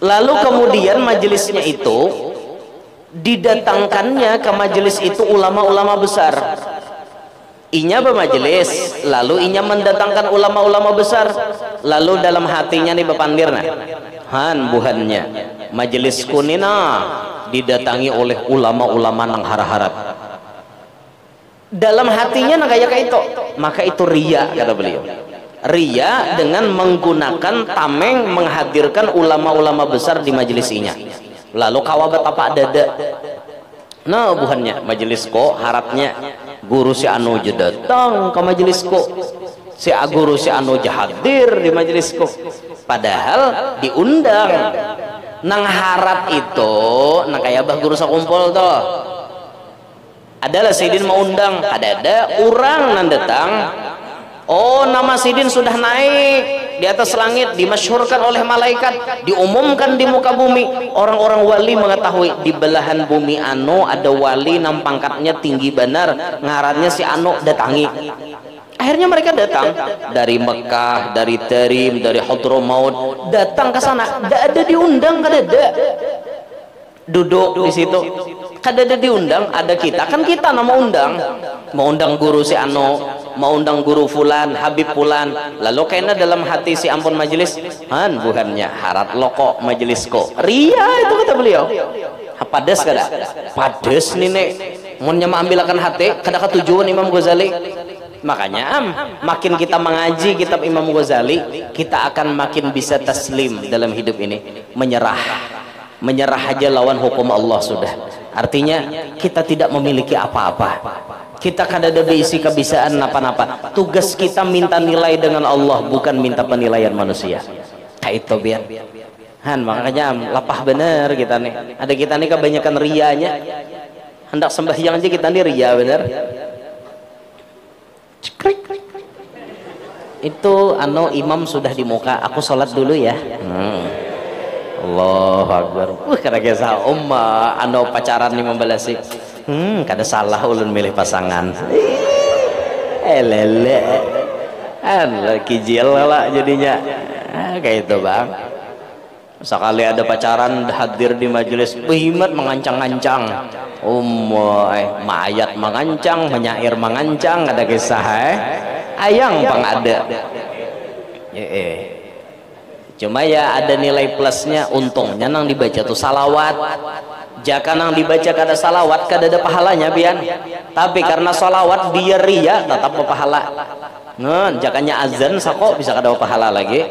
Lalu kemudian majelisnya itu didatangkannya ke majelis itu ulama-ulama besar. Inya bermajelis, lalu inya mendatangkan ulama-ulama besar, lalu dalam hatinya nih bepandirna han buhannya majelis kunina didatangi oleh ulama-ulama nang harap-harap. Dalam hatinya nah kayak itu, maka itu ria kata beliau. Ria dengan menggunakan tameng menghadirkan ulama-ulama besar di majelisinya. Lalu kawabat apa dada. Nah buhannya majelisku harapnya guru si anu datang ke majelisku, si guru si anu hadir di majelisku, padahal diundang nang harap itu nang kayak bah guru sakumpul tuh adalah sidin mau undang, ada orang nang datang, oh nama sidin sudah naik di atas langit, dimasyhurkan oleh malaikat, diumumkan di muka bumi. Orang-orang wali mengetahui di belahan bumi anu ada wali nam pangkatnya tinggi benar, ngarannya si anu, datangi. Akhirnya mereka datang dari Mekah, dari Tarim, dari Hadramaut, datang ke sana. Tidak ada diundang, kada ada. Duduk di situ, kada ada diundang. Ada kita, kan kita nama undang. Mau undang guru si Ano, mau undang guru Fulan, Habib Fulan. Lalu kayaknya dalam hati si ampun majelis, han bukannya harat loko majelisku. Ria itu kata beliau. Pades kada? Pades nih nek. Mau ambilakan hati, kada ketujuan Imam Ghazali. Makanya makin kita mengaji kitab Imam Ghazali, kita akan makin bisa taslim dalam hidup ini, menyerah aja lawan hukum Allah sudah. Artinya kita tidak memiliki apa-apa, kita kada ada beisi kebisaan apa-apa. Tugas kita minta nilai dengan Allah, bukan minta penilaian manusia. Kayak itu biar han, makanya lapah bener kita nih. Ada kita nih kebanyakan rianya, hendak sembahyang aja kita nih ria bener. Itu anu imam sudah di muka, aku sholat dulu ya. Allahu Akbar. Kada kisah anu pacaran nih membalasi. Kada salah ulun milih pasangan. Lele. Kijil lah jadinya. Kayak itu bang. Sekali ada pacaran hadir di majelis, behimat mengancang-ancang. Mayat mengancang, menyair mengancang, ada kisah ayang pang ada. Cuma ya ada nilai plusnya, untungnya nang dibaca tuh salawat. Jika nang dibaca kada salawat, kada ada pahalanya bian. Tapi karena salawat dia ria, tetap berpahala. Jakanya azan sako bisa kada pahala lagi.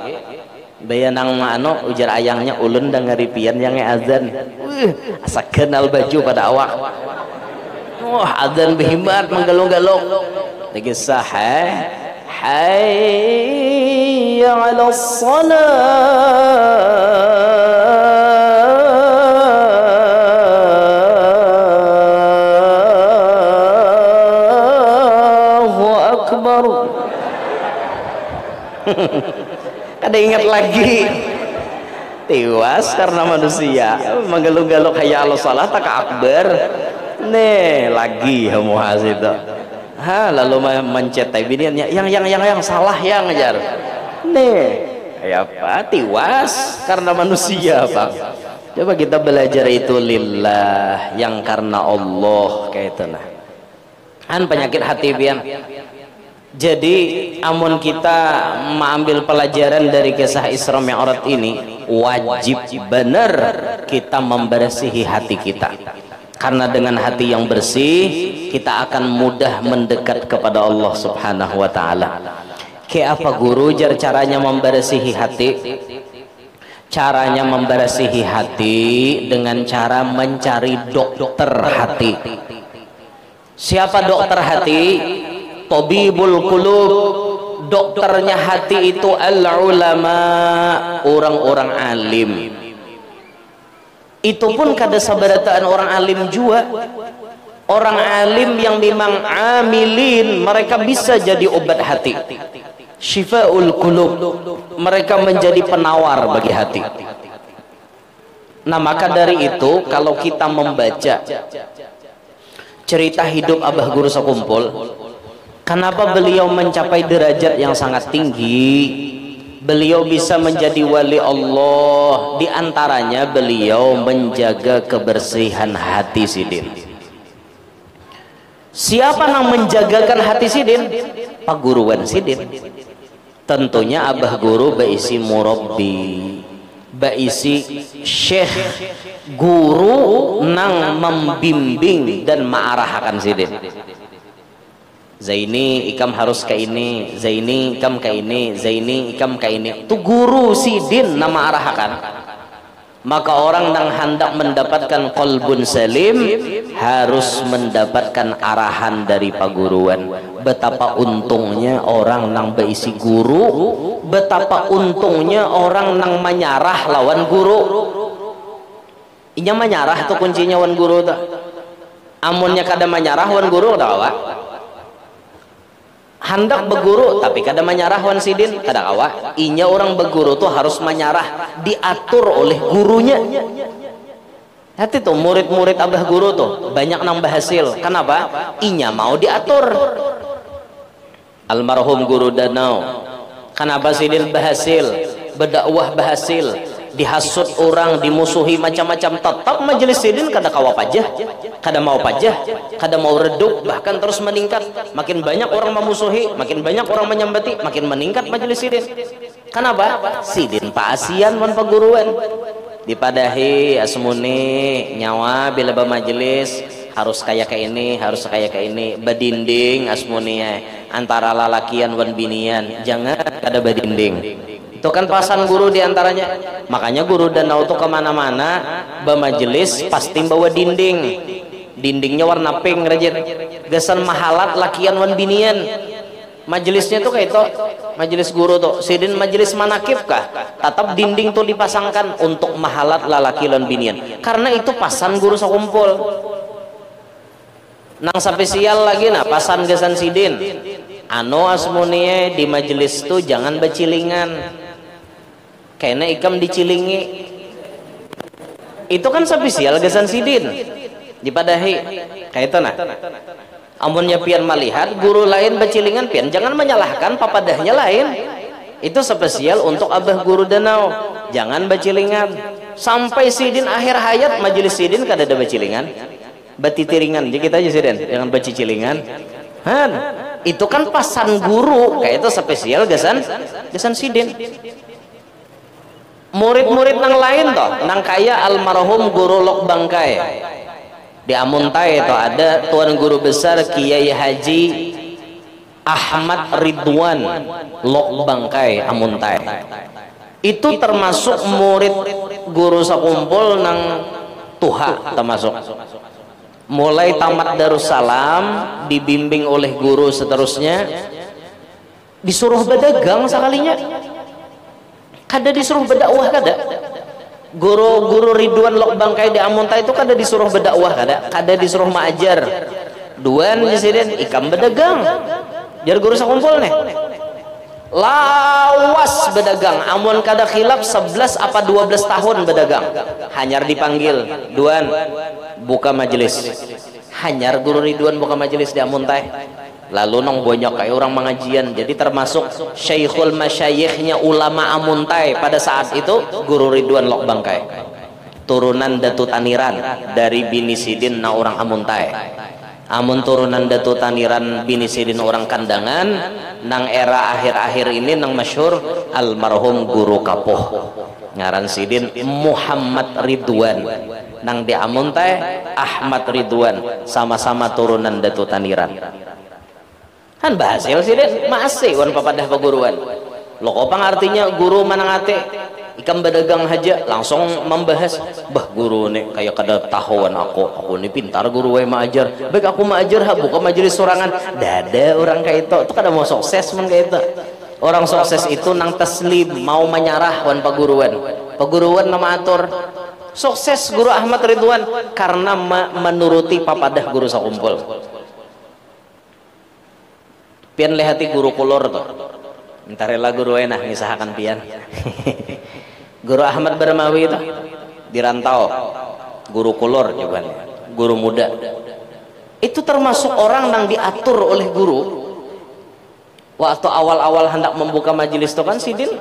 Bayanang anu ujar ayangnya ulun dangaripian yang azan. Asa kenal baju pada awak. Wah, azan behimat menggalung-galung. Lagi sah hayya 'alas salah. Allahu akbar. Kada ingat lagi, tewas karena manusia menggelung-gelung hayya 'alas salah tak akbar. Nih lagi hamuhas itu. Lalu mencetai biniannya yang salah yang ngejar. Nih ya apa? Tewas karena manusia, Bang. Coba kita belajar itu lillah, yang karena Allah kayak itu nah. Penyakit hati pian. Jadi amun kita mengambil pelajaran dari kisah Isra Mi'raj ini, wajib benar kita membersihi hati kita. Karena dengan hati yang bersih, kita akan mudah mendekat kepada Allah Subhanahu wa taala. Kayak apa guru jar caranya membersihi hati? Caranya membersihi hati dengan cara mencari dokter hati. Siapa dokter hati? Tabibul qulub, dokternya hati itu al-ulama, orang-orang alim. Itu pun kada sabarataan orang alim juga. Orang alim yang memang amilin, mereka bisa jadi obat hati. Syifaul qulub, mereka menjadi penawar bagi hati. Nah, maka dari itu kalau kita membaca cerita hidup Abah Guru Sakumpul, kenapa beliau mencapai derajat yang sangat tinggi? Beliau bisa menjadi wali Allah. Di antaranya beliau menjaga kebersihan hati sidin. Siapa yang menjagakan hati sidin? Pak Guruan sidin. Tentunya Abah Guru baisi murabbi, baisi syekh, guru nang membimbing dan mengarahkan sidin. Zaini ikam harus ke ini, Zaini ikam ke ini, Zaini ikam ke ini. Itu guru sidin nama arahkan. Maka orang yang hendak mendapatkan qalbun salim harus mendapatkan arahan dari paguruan. Betapa untungnya orang yang berisi guru, betapa untungnya orang yang menyarah lawan guru. Inya menyarah itu kuncinya wan guru tuh. Amunnya kada menyarah wan guru dah awak. hendak beguru tapi kada menyarah wan sidin kada kawa. Inya orang beguru tuh harus menyarah, diatur oleh gurunya. Hati tuh murid-murid abah guru tuh banyak nambah hasil. Kenapa? Inya mau diatur. Almarhum guru Danau, kenapa sidin berhasil, berdakwah berhasil, dihasut orang, dimusuhi macam-macam, tetap majelis sidin kada kawa pajah, kada mau pajah, kada mau redup, bahkan terus meningkat. Makin banyak orang memusuhi, makin banyak orang menyambati, makin meningkat majelis sidin. Kenapa? Sidin paasian wan paguruan, dipadahi asmuni nyawa bila bermajelis harus kayak ini, harus kayak ini, bedinding asmunia antara lalakian wan binian, jangan kada bedinding. Itu kan pasan guru diantaranya. Makanya guru Danau tuh kemana-mana bermajelis pasti bawa dinding, dindingnya warna pink rajin, gesan mahalat lakian wan binian. Majelisnya tuh kayak itu, majelis guru tuh sidin majelis manakib kah, tetap dinding tuh dipasangkan untuk mahalat lalaki lan binian, karena itu pasan guru sakumpul. Nang spesial lagi nah pasan gesan sidin anu asmunie di majelis tuh jangan becilingan, kayaknya ikam dicilingi. Itu kan spesial gesan sidin dipadahi kayak itu nah. Amunnya pian melihat guru lain becilingan, pian jangan menyalahkan papadahnya lain. Itu spesial untuk abah guru Danau, jangan becilingan. Sampai sidin akhir hayat majelis sidin kada ada becilingan, batitiringan jadi kita aja sidin, jangan bacicilingan. Han, itu kan pasan guru, kayak itu spesial gesan sidin. Murid-murid nang lain toh, nang kaya almarhum guru Lok Bangkai di Amuntai itu ada tuan guru besar Kiai Haji Ahmad Ridwan Lok Bangkai Amuntai. Itu termasuk murid guru sakumpul nang tuha, termasuk mulai tamat Darussalam dibimbing oleh guru seterusnya, disuruh berdagang sekalinya, kada disuruh berdakwah kada. Guru Ridwan Lok Bangkai di Amuntai itu kada disuruh berdakwah kada disuruh maajar. Duan disiden ikam berdagang. Jar guru sakumpul nih. Lawas berdagang, amun kada khilaf 11 apa 12 tahun berdagang. Hanyar dipanggil, Duan buka majelis. Hanyar guru Ridwan buka majelis di Amuntai. Lalu nong banyak kayak orang mengajian, jadi termasuk syekhul masyayikhnya ulama Amuntai pada saat itu guru Ridwan Lok Bangkai, turunan Datu Taniran dari bini sidin na orang Amuntai. Amun turunan Datu Taniran bini sidin orang Kandangan, nang era akhir-akhir ini nang masyhur almarhum guru Kapuh ngaran sidin Muhammad Ridwan, nang di Amuntai Ahmad Ridwan, sama-sama turunan Datu Taniran. Kan bahasil sidin masih wan papadah paguruan. Lokopang artinya guru manangate ikam berdagang haja langsung membahas, bah guru nih kayak kada tahuan aku nih pintar guru wae maajar, baik aku maajar ha buka majelis sorangan. Dada orang kayak itu kada mau sukses men kayak itu. Orang sukses itu nang taslim, mau menyarah wan paguruan nama atur. Sukses guru Ahmad Ridwan karena menuruti papadah guru sakumpul. Pian lehati guru kulur tuh, entarela guru enah ngisahakan pian. Guru Ahmad Barmawi itu di Rantau, guru kulur juga, guru muda. Itu termasuk orang yang diatur oleh guru. Waktu awal-awal hendak membuka majelis itu kan sidin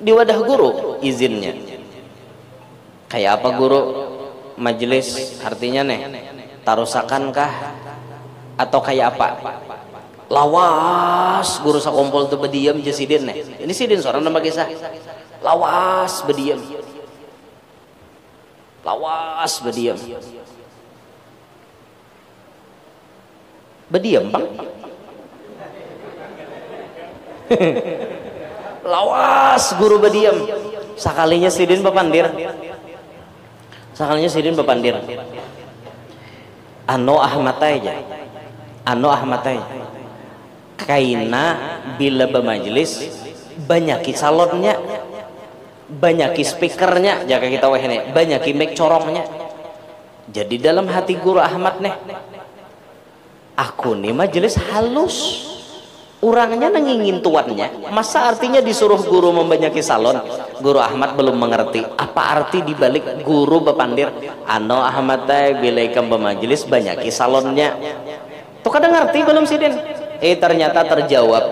di wadah guru izinnya. Kayak apa guru majelis artinya nih, tarusakan kah atau kayak apa? Lawas guru sakumpul tuh berdiam je sidin nih. Ini sidin seorang nama kisah. Lawas berdiam. Lawas berdiam. Berdiam, Bang. Lawas guru berdiam. Sakalinya sidin bepandir. Sakalinya sidin bepandir. Ano Ahmad aja. Ano Ahmad aja. Kaina bila bermajelis banyaki salonnya, banyaki speakernya, jaga kita weh nih, banyaki mic corongnya. Jadi dalam hati guru Ahmad nih, aku nih majelis halus, Orangnya nangingin tuannya, masa artinya disuruh guru membanyaki salon? Guru Ahmad belum mengerti apa arti dibalik guru bepandir ano Ahmad teh bila ikam bermajelis banyaki salonnya. Tuh kadang ngerti belum sidin? Ternyata terjawab.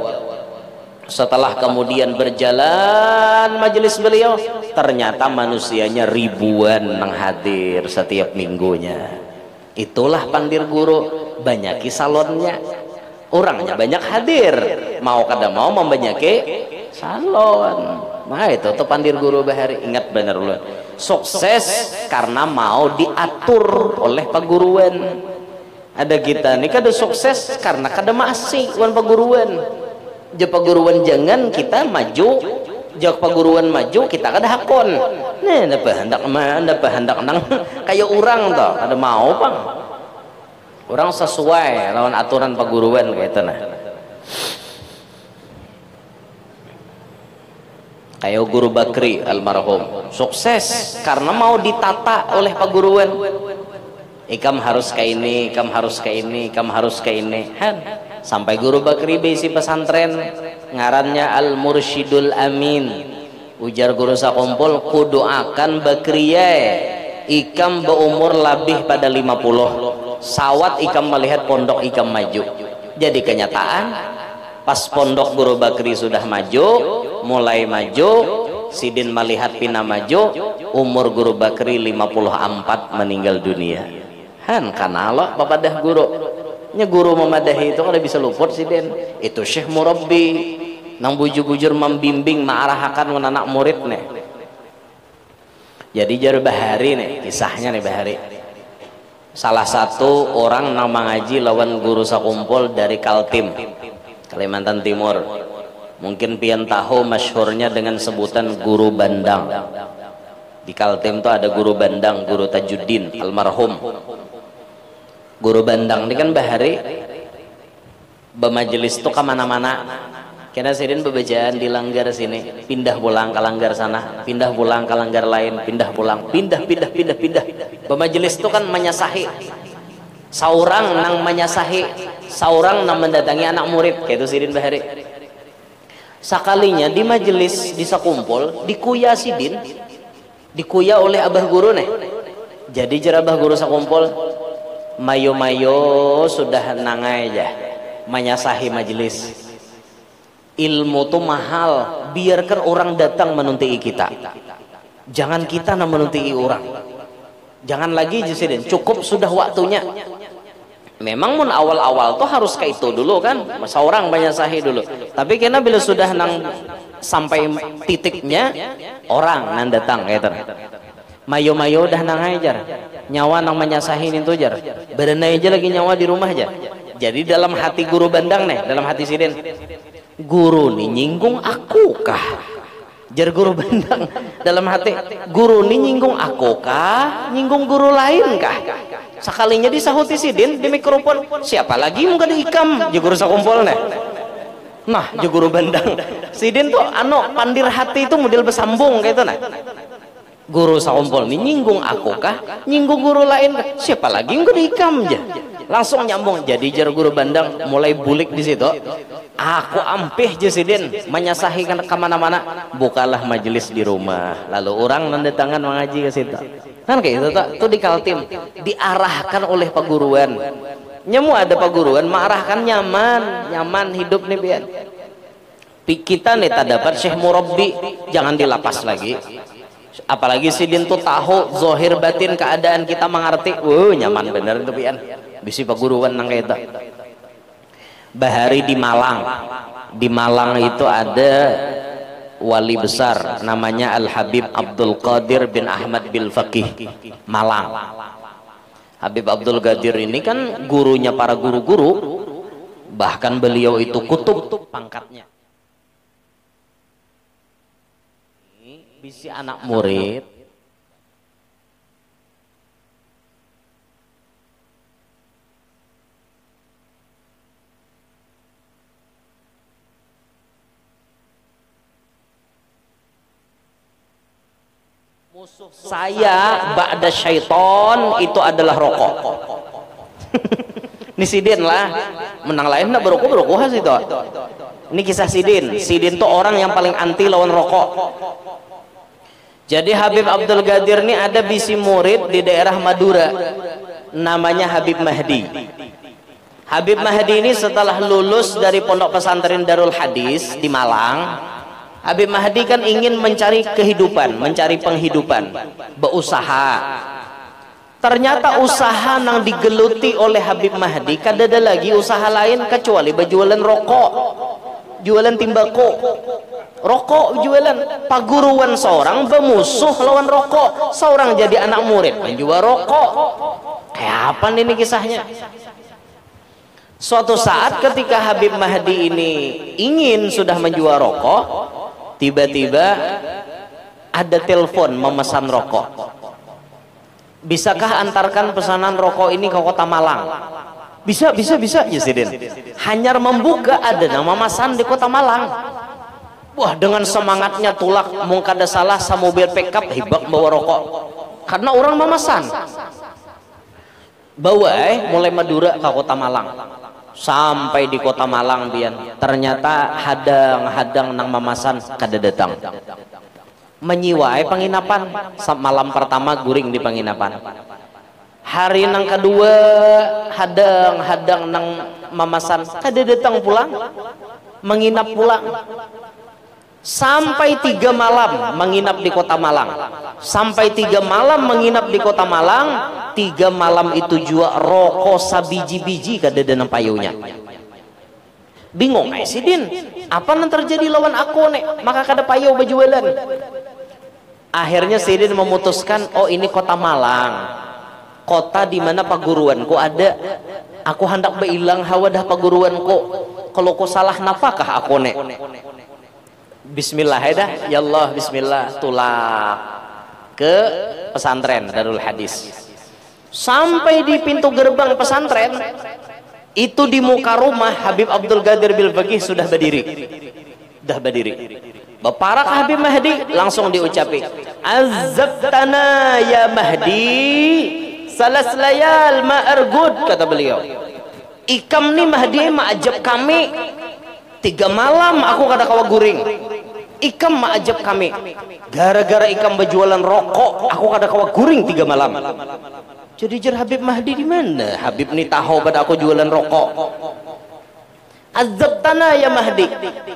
Setelah kemudian berjalan majelis beliau, ternyata manusianya ribuan menghadir setiap minggunya. Itulah pandir guru, banyaki salonnya. Orangnya banyak hadir, mau kada mau membanyaki salon. Nah itu tuh pandir guru bahari, ingat bener loh. Sukses karena mau diatur oleh paguruan. Ada kita nih kada sukses karena kada masih wan paguruan. Je paguruan jangan kita maju, je paguruan maju kita kada hakon. Nah dapat hendak nang kayak orang toh, kada mau bang. Orang sesuai lawan aturan paguruan kayak itu nah. Kayak Guru Bakri almarhum sukses karena mau ditata oleh paguruan. Ikam harus kayak ini, ikam harus kayak ini, ikam harus kayak ini. Sampai Guru Bakri bisi pesantren ngarannya Al Mursyidul Amin. Ujar guru sakumpul kudu akan Bakriye ikam berumur lebih pada 50. Sawat ikam melihat pondok ikam maju. Jadi kenyataan pas pondok Guru Bakri sudah maju, mulai maju, sidin melihat pina maju, umur Guru Bakri 54 meninggal dunia. Karena Allah papadah guru nya guru memadahi itu kada bisa luput sidin. Itu Syekh Murabbi nang bujur-bujur membimbing ma'arahakan anak murid nih. Jadi jar bahari nih kisahnya nih bahari. Salah satu orang nang mengaji lawan guru sakumpul dari Kaltim, Kalimantan Timur. Mungkin pian tahu masyhurnya dengan sebutan Guru Bandang. Di Kaltim tuh ada Guru Bandang, Guru Tajuddin almarhum. Guru Bandang ini kan bahari bermajelis tuh kemana-mana. Kena sidin bebejaan di langgar sini, pindah pulang ke langgar sana, pindah pulang ke langgar lain, pindah pulang, pindah. Bermajelis itu kan menyasahi. Saurang nang menyasahi, saurang nang mendatangi anak murid, kayak itu sidin bahari. Sakalinya di majelis di sakumpul, dikuya sidin, dikuya oleh abah guru nih. Jadi jerabah guru sakumpul, mayo sudah nangai aja, menyasahi majelis. Ilmu tuh mahal, biarkan orang datang menunti kita, jangan kita yang menunti orang. Jangan lagi jisidin, cukup sudah waktunya. Memang mun awal-awal tuh harus kayak itu dulu kan, seorang banyak sahih dulu. Tapi karena bila sudah nang sampai titiknya, orang nang datang gitu. Mayo udah nang ajar, nyawa nang menyasahin itu jar, berenai aja lagi nyawa di rumah aja. Jadi dalam hati Guru Bandang nih, dalam hati sidin, guru nih nyinggung aku kah? Jar Guru Bandang dalam hati, guru nih nyinggung aku kah? Nyinggung guru lain kah? Sekalinya disahuti sidin di mikrofon, siapa lagi mau kada hikam? Jar Guru sakumpul nih. Nah, Jar Guru Bandang, sidin tuh pandir hati itu model bersambung kayak itu nah. Guru sakumpul nih nyinggung aku kah? Nyinggung guru lain kah? Siapa lagi mau kada hikam aja? Langsung nyambung. Jadi Jar Guru Bandang mulai bulik di situ. Aku ampih jesidin menyasahi kemana-mana. Bukalah majelis di rumah. Lalu orang nandatangan mengaji ke situ. Kan kayak itu tuh di Kaltim diarahkan oleh paguruan. Nyemu ada paguruan mengarahkan nyaman hidup nih biar. Kita nih tak dapat Syekh Murabbi, jangan dilapas lagi. Apalagi sidin tuh tahu zohir batin keadaan kita mengerti. Nyaman bener itu pian. Bisi paguruan nang kayak itu. Bahari di Malang. Di Malang itu ada wali besar namanya Al Habib Abdul Qadir bin Ahmad bil Faqih Malang. Habib Abdul Qadir ini kan gurunya para guru-guru, bahkan beliau itu kutub pangkatnya. Bisi anak murid musuh saya ba'da syaiton itu adalah rokok. Ini Sidin lah, menang lain nak berokok sih toh. Ini kisah Sidin. Sidin tuh orang yang paling anti lawan rokok. Jadi Habib Abdul Qadir ini ada bisi murid di daerah Madura, namanya Habib Mahdi. Habib Mahdi ini setelah lulus dari pondok pesantren Darul Hadis di Malang, Habib Mahdi kan ingin mencari kehidupan, mencari penghidupan, berusaha. Ternyata usaha yang digeluti oleh Habib Mahdi kada ada lagi usaha lain kecuali berjualan rokok, jualan timbako, rokok jualan. Paguruan seorang bermusuh lawan rokok, seorang jadi anak murid menjual rokok. Kayak apa ini kisahnya? Suatu saat ketika Habib Mahdi ini ingin sudah menjual rokok, tiba-tiba ada telepon memesan rokok. Bisakah antarkan pesanan rokok ini ke kota Malang? Bisa ya Sidin. Hanyar membuka ada nama Masan di kota Malang. Wah, dengan semangatnya tulak mau kada salah sa mobil pickup hibak bawa rokok. Karena orang memesan. Bawa mulai Madura ke kota Malang. Sampai di kota Malang bian. Ternyata hadang nang memesan kada datang. Menyiwai penginapan. Malam pertama guring di penginapan. Hari nang kedua hadang nang mamasan kada datang pulang, menginap pulang. Sampai 3 malam menginap di kota Malang. Sampai 3 malam menginap di kota Malang. 3 malam itu juga rokok sabiji-biji kada ada nang payunya. Bingung Sidin, apa yang terjadi lawan aku nek? Maka kada payu berjualan. Akhirnya Sidin memutuskan, oh ini kota Malang, kota di mana paguruanku ada. Aku hendak beilang hawa dah paguruanku. Kalau ku salah napakah aku nek? Bismillah ya Allah, bismillah, tulak ke pesantren Darul Hadis. Sampai di pintu gerbang pesantren itu, di muka rumah Habib Abdul Qadir Bilbagih sudah berdiri. Baparak Habib Mahdi langsung diucapi, azabtana ya Mahdi salas layal ma argud, kata beliau. Ikam nih Mahdi maajab kami 3 malam aku kada kawa guring. Ikam maajab kami gara-gara ikam berjualan rokok aku kada kawa guring 3 malam. Jadi jar Habib Mahdi di mana? Habib nih tahu pada aku jualan rokok. Azabtana ya Mahdi,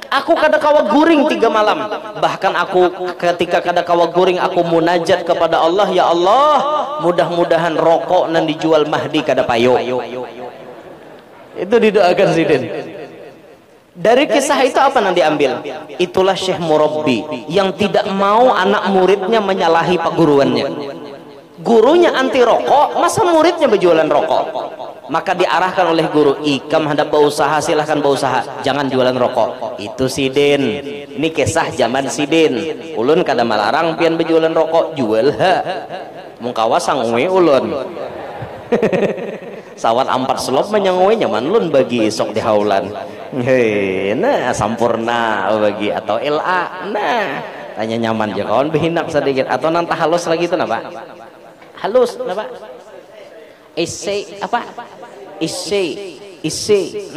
aku kada kawa guring 3 malam. Bahkan aku ketika kada kawa guring aku munajat kepada Allah, ya Allah, mudah-mudahan rokok nan dijual Mahdi kada payo. Itu didoakan Sidin. Dari kisah itu apa yang diambil? Itulah Syekh Murabbi yang tidak mau anak muridnya menyalahi paguruannya. Gurunya anti rokok, masa muridnya berjualan rokok? Maka diarahkan oleh guru, ikam hendak berusaha silahkan berusaha, jangan jualan rokok. Itu Sidin. Ini kisah zaman Sidin. Ulun kada melarang pian berjualan rokok, jual ha. Mungkawa sangwe ulun. Sawat 4 selop menyangwe nyaman ulun bagi sok di haulan. Hei, nah sampurna bagi atau LA. Nah, tanya nyaman aja kawan behinak sedikit atau nantah halus lagi itu napa? Halus napa? Isi apa? Isi.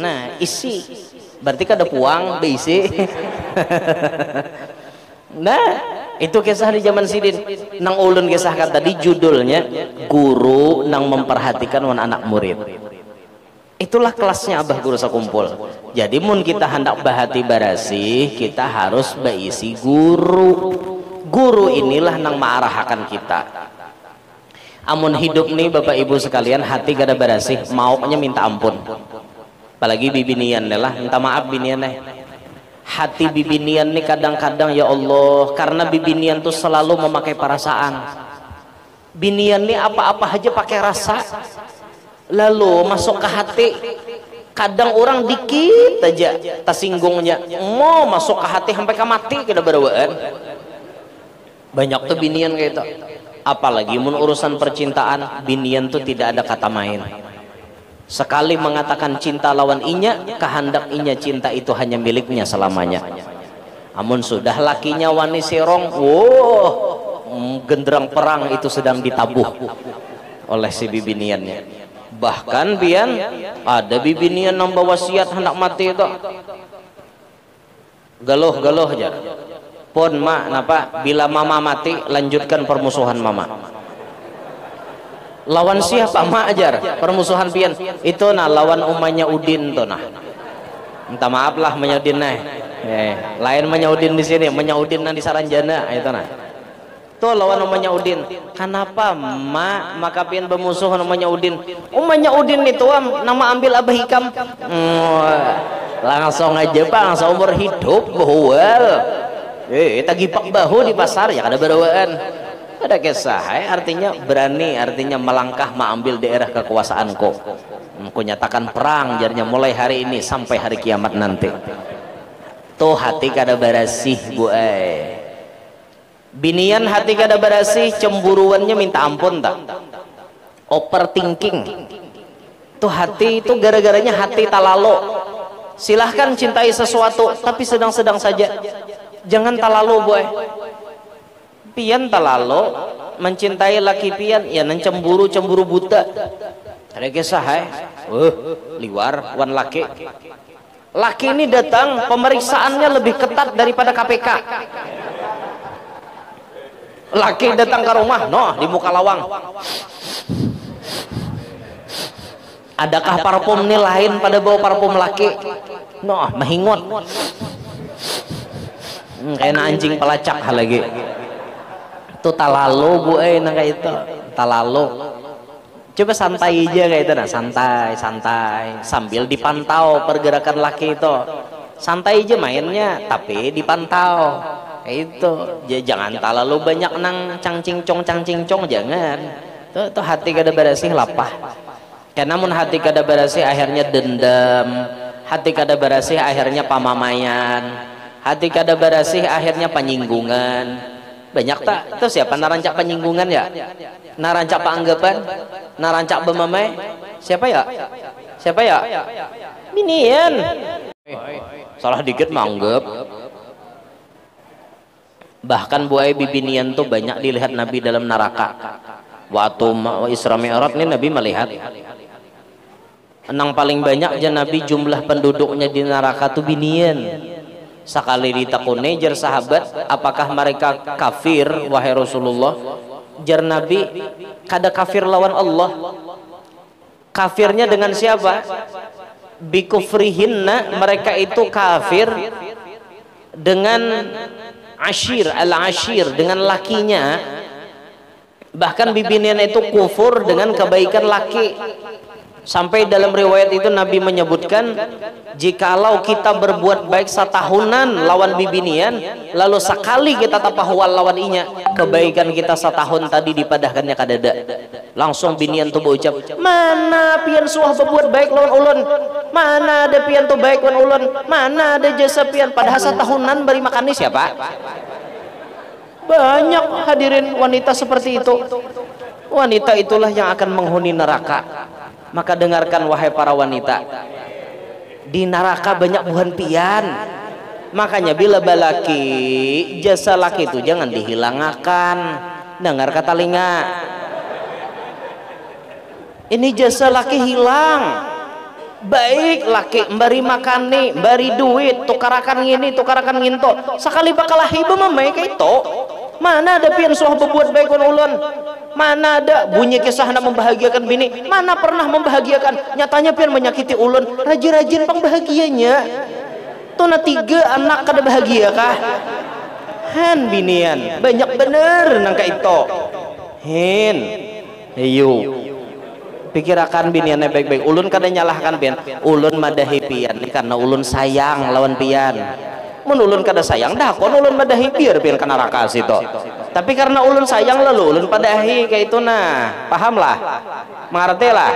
Nah, isi. Berarti kada puang beisi. Nah, itu kisah di zaman Sidin. Nang ulun kisahkan tadi judulnya guru nang memperhatikan wan anak murid. Itulah kelasnya abah guru sakumpul. Jadi mun kita hendak bahati barasih, kita harus beisi guru. Guru inilah nang maarahakan kita. Amun hidup nih Bapak Ibu sekalian hati kada barasih, maunya minta ampun. Apalagi bibinian lah, minta maaf binian deh. Hati bibinian nih kadang-kadang ya Allah, karena bibinian tuh selalu memakai perasaan. Binian nih apa-apa aja pakai rasa. Lalu masuk ke hati. Kadang orang dikit aja tersinggungnya, mau masuk ke hati sampai ke mati kita berawaan. Banyak tuh binian kayak itu. Apalagi mun urusan percintaan, binian tuh tidak ada kata main. Sekali mengatakan cinta lawan inya, kehendak inya cinta itu hanya miliknya selamanya. Amun sudah lakinya wani serong, genderang perang itu sedang ditabuh oleh si bibiniannya. Bahkan pian ada bibinian nambah wasiat hendak mati itu galuh aja pun mak napa bila mama mati lanjutkan permusuhan mama lawan siapa mak ajar permusuhan pian itu nah lawan umanya Udin tuh nah minta maaf lah menyaudin nah lain menyaudin di sini menyaudin di Saranjana itu nah tuh lawan umanya Udin kenapa mak maka pian bermusuh umanya Udin itu nama ambil Abah Hikam langsung aja bang seumur hidup bahwal tagipak bahu di pasar ya kada berawaan ada kisah artinya berani artinya melangkah mengambil daerah kekuasaanku ku nyatakan perang jadinya mulai hari ini sampai hari kiamat nanti tuh hati kada barasih bu binian hati kada barasih cemburuannya minta ampun tak overthinking tuh hati itu gara-garanya hati talalo silahkan cintai sesuatu tapi sedang-sedang saja jangan talalu boy pian talalu mencintai laki pian ya cemburu buta ada kisah liwar wan laki ini datang pemeriksaannya lebih ketat daripada KPK laki datang ke rumah di muka lawang adakah parfum ini lain pada bau parfum laki mahingot kayak anjing pelacak lagi itu talalu bu nangka itu talalu coba santai aja kayak itu nah santai sambil dipantau pergerakan laki itu santai aja mainnya tapi dipantau kayak itu jangan terlalu banyak nang cangcingcong jangan itu hati kada barasih lapah karena namun hati kada barasih akhirnya dendam hati kada barasih akhirnya pamamayan hati kada barasih akhirnya penyinggungan banyak tak itu siapa narancak penyinggungan ya narancak panggapan narancak bemamai siapa ya minian salah dikit manggap bahkan buai bibinian tuh banyak dilihat Nabi dalam neraka waktu Isra Mi'raj ini Nabi melihat enang paling banyak aja Nabi jumlah penduduknya di neraka tuh binian sekali ditakuni jar sahabat apakah mereka kafir wahai Rasulullah jar Nabi kada kafir lawan Allah kafirnya dengan siapa bikufrihinna mereka itu kafir dengan al-ashir dengan lakinya bahkan bibinian itu kufur dengan kebaikan laki sampai dalam riwayat itu Nabi menyebutkan jikalau kita berbuat baik setahunan lawan bibinian lalu sekali kita tapahwal lawan inya kebaikan kita setahun tadi dipadahkannya kadada langsung binian tuh berucap mana pian suah berbuat baik lawan ulun mana ada pian tuh baik lawan ulun mana ada jasa pian padahal setahunan beri makan nih siapa banyak hadirin wanita seperti itu wanita itulah yang akan menghuni neraka maka dengarkan wahai para wanita di neraka banyak buhan pian makanya bila balaki jasa laki itu jangan dihilangkan dengar kata telinga ini jasa laki hilang baik laki beri makan nih beri duit tukarakan ini tukarakan nginto sekali bakalah ibu memaik itu mana ada pian suah berbuat baik ulun mana ada bunyi kisah nak membahagiakan bini mana pernah membahagiakan nyatanya pian menyakiti ulun rajin-rajin pang bahagianya tuh na 3 anak kada bahagia kah han binian banyak bener nangka itu hin ayo pikirakan biniannya baik-baik ulun kada nyalahkan pian ulun madahi pian karena ulun sayang lawan pian mun ulun kada sayang dah kon ulun madahi biar pian kana neraka situ tapi karena ulun sayang lalu ulun padahi kayak itu nah paham lah mengerti lah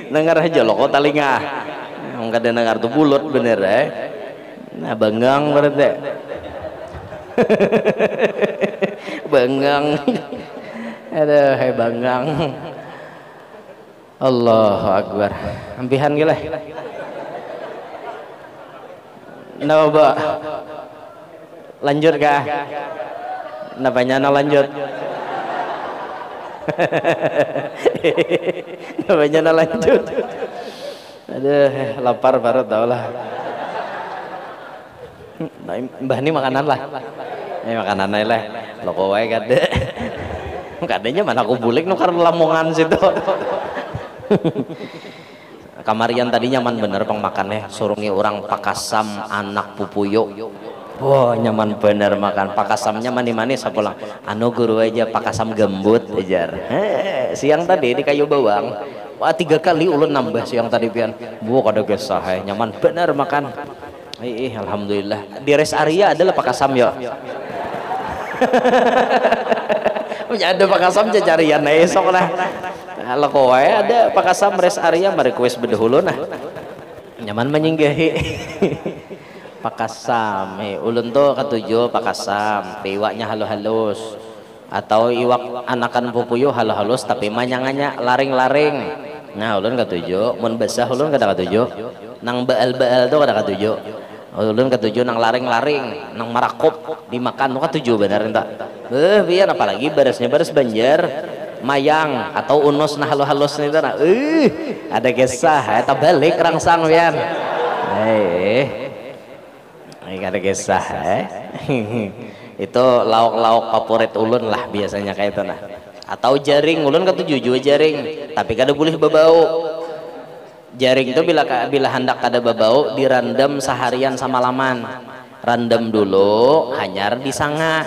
dengar aja lo kok telinga nggak ada dengar tuh bulut bener nah benggang berarti benggang aduh benggang Allahu Akbar ampihan gila napa lanjut kah napanya lanjut Namanya lanjut. Aduh, lapar baru tau lah. Nah, mbah ini makanan lah. Makanan lah. Loko wae kade. Kadenya mana aku bulik nu karena Lamongan situ. Kamarian tadi nyaman bener pang makannya. Surungi orang pakasam anak pupuyo. Wah, nyaman bener makan. Pakasamnya manis-manis apa lang. Anu guru aja pakasam gembut ajar. Siang tadi di kayu bawang. Wah, 3 kali ulun nambah siang tadi pian. Bu kada gesah nyaman bener makan. Alhamdulillah. Di rest area adalah pakasam ya. Ada pakasam carian esok lah. Kalau kowe ada pakasam rest area mari kuis bedahulu nah. Nyaman menyinggahi. Pakasam, ulun tuh ketujuh pakasam, iwaknya halus-halus. Atau iwak anakan pupuyo halus-halus tapi manyangannya laring-laring. Nah ulun ketujuh, mun basah ulun kada ketujuh. Nang baal-baal tuh kada ketujuh. Ulun ketujuh nang laring-laring, nang marakop dimakan tuh ketujuh bener entak. Biar apalagi beresnya beres Banjar, mayang atau unus nah halus-halus nih nah. Ada kisah, eta balik rangsang pian. Ada kisah itu lauk-lauk favorit ulun lah biasanya kayak itu nah. Atau jaring ulun ketujuh juga jaring tapi kada boleh berbau. Jaring itu bila hendak kada berbau dirandam seharian sama laman. Randam dulu hanyar disanga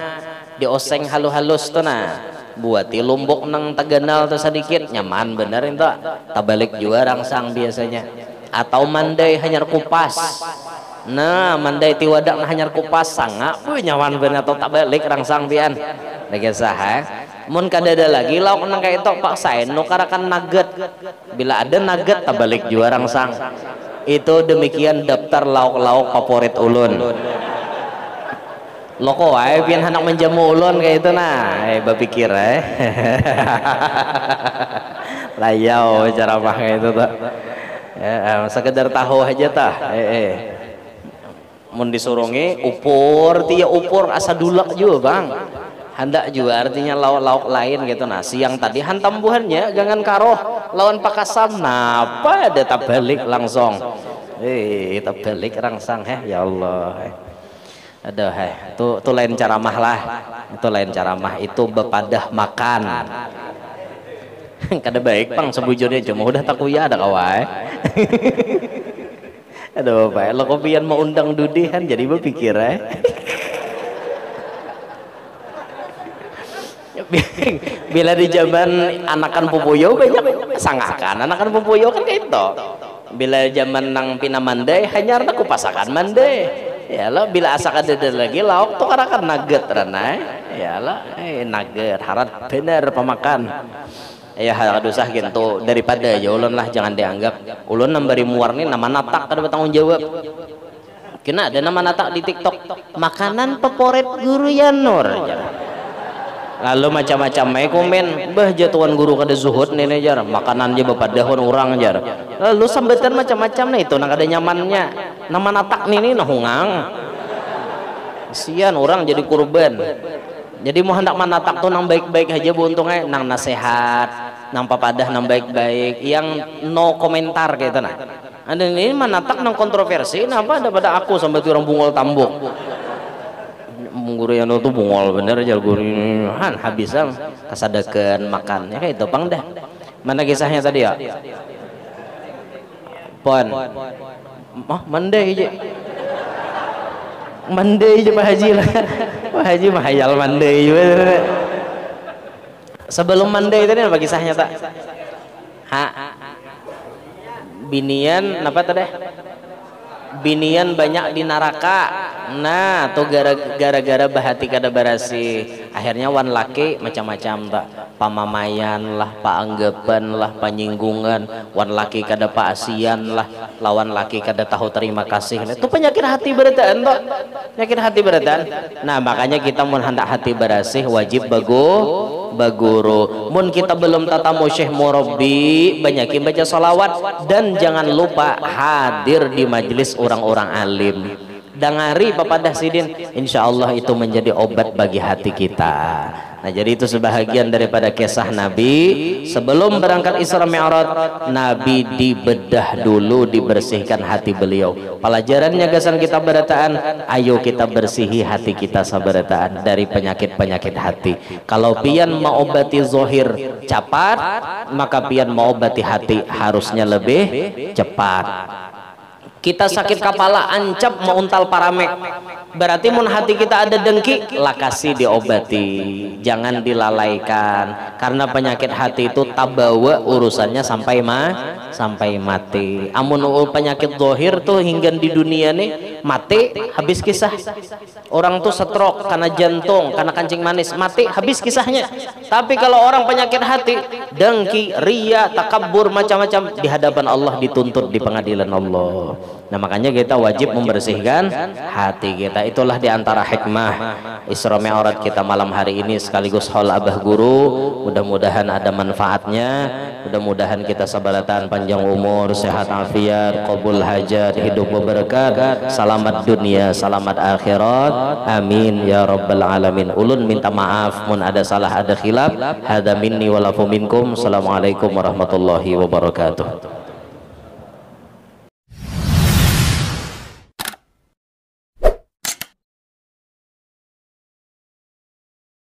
dioseng halus-halus tuh nah. Buati lombok nang taganal tuh sedikit nyaman bener itu. Tabalik juga rangsang biasanya. Atau mandai hanyar kupas. Nah mandai tiwadak nah hanyar kupas sanga nyaman bener atau tak balik rangsang pian lagi sah mun kadada lagi lauk nang kayak itu pak saen nu karakan nugget bila ada nugget tak balik juga rangsang. Itu demikian daftar lauk-lauk favorit ulun. Loko wae pian hendak menjamu ulun kayak itu nah bapikir layau cara pakai itu tuh sekedar tahu aja tah mun disurungi upur tia upur asa dulak juga bang hendak juga artinya lauk-lauk lain gitu nah siang tadi hantam buhannya gangan karoh lawan pakasam nah apa ada tabalik langsung tabalik rangsang ya Allah ada itu lain ceramah lah itu lain ceramah itu bepadah makan kada baik bang sebujurnya cuma udah takuyah ada kawai. Aduh Pak, lo kopian mau undang dudihan jadi berpikir Bila di zaman anakan pupuyo banyak sangakan anakan pupuyo kan kayak itu. Bila zaman nang pina mandai hanya aku pasakan mandai. Ya lo bila asa kada lagi lauk tuh karakan nugget rana. Ya lo nugget harat bener pemakan. Ya dosah gitu daripada ya ulun lah jangan dianggap ulun nambari muar nih nama natak kada bertanggung jawab. Kena ada nama natak di TikTok makanan favorit guru Yanur. Lalu macam-macam komen bah jatuhan guru kada zuhud nih jar makanan aja bepadahon orang jar. Lalu sambetan macam-macam nih itu nang ada nyamannya nama natak nih nahungang. Sian orang jadi kurban. Jadi mau hendak manatak tuh nang baik-baik aja bu untungnya nang nasihat nang papadah nang baik-baik yang no komentar gitu nah. Ada ini manatak nang kontroversi kenapa ada pada aku sampai orang bungol tambuk guru yang tuh bungol bener aja guru han habisan kasadakan makannya kayak itu pang dah. Mana kisahnya tadi ya pon mandai aja mandai aja Pak Haji lah. Pak Haji mah hayal mandai juga. Sebelum mandai tadi apa kisahnya tak? Binian apa tadi? Binian banyak di neraka. Nah, tuh gara-gara bahati kada barasi. Akhirnya wan laki macam-macam tak. Pamamayan lah, paanggapan lah, panyinggungan. Wan laki kada paasian lah, lawan laki kada tahu terima kasih. Itu penyakit hati beretan tak? Penyakit hati beretan. Nah, makanya kita mun hendak hati barasih wajib baguru. Mun kita belum tatamu syekh murabbi, banyakin baca salawat dan jangan lupa hadir di majelis orang-orang alim. Dangari papadah sidin, insya Allah itu menjadi obat bagi hati kita. Nah, jadi itu sebahagian daripada kisah Nabi. Sebelum berangkat Isra Mi'raj, Nabi dibedah dulu, dibersihkan hati beliau. Pelajarannya gasan kita berataan, ayo kita bersihi hati kita sabarataan dari penyakit-penyakit hati. Kalau pian mau obati zohir cepat, maka pian mau obati hati harusnya lebih cepat. Kita sakit kepala ancap mau untal paramek, berarti mun hati kita ada dengki, lakasi diobati, jangan dilalaikan, karena penyakit hati itu tabawa urusannya sampai mati. Amun penyakit zahir tuh hingga di dunia nih mati habis kisah. Orang tuh stroke karena jantung, karena kancing manis, mati habis kisahnya. Tapi kalau orang penyakit hati, dengki, ria, takabur, macam-macam, di hadapan Allah dituntut di pengadilan Allah. Nah, makanya kita wajib membersihkan hati kita. Itulah diantara hikmah Isra Mi'raj kita malam hari ini, sekaligus haul abah guru. Mudah-mudahan ada manfaatnya, mudah-mudahan kita sabaratan panjang umur, sehat afiat, qabul hajat, hidup berberkah, selamat dunia, selamat akhirat, amin ya rabbal alamin. Ulun minta maaf mun ada salah, ada khilaf. Hada minni walafu minkum. Assalamualaikum warahmatullahi wabarakatuh.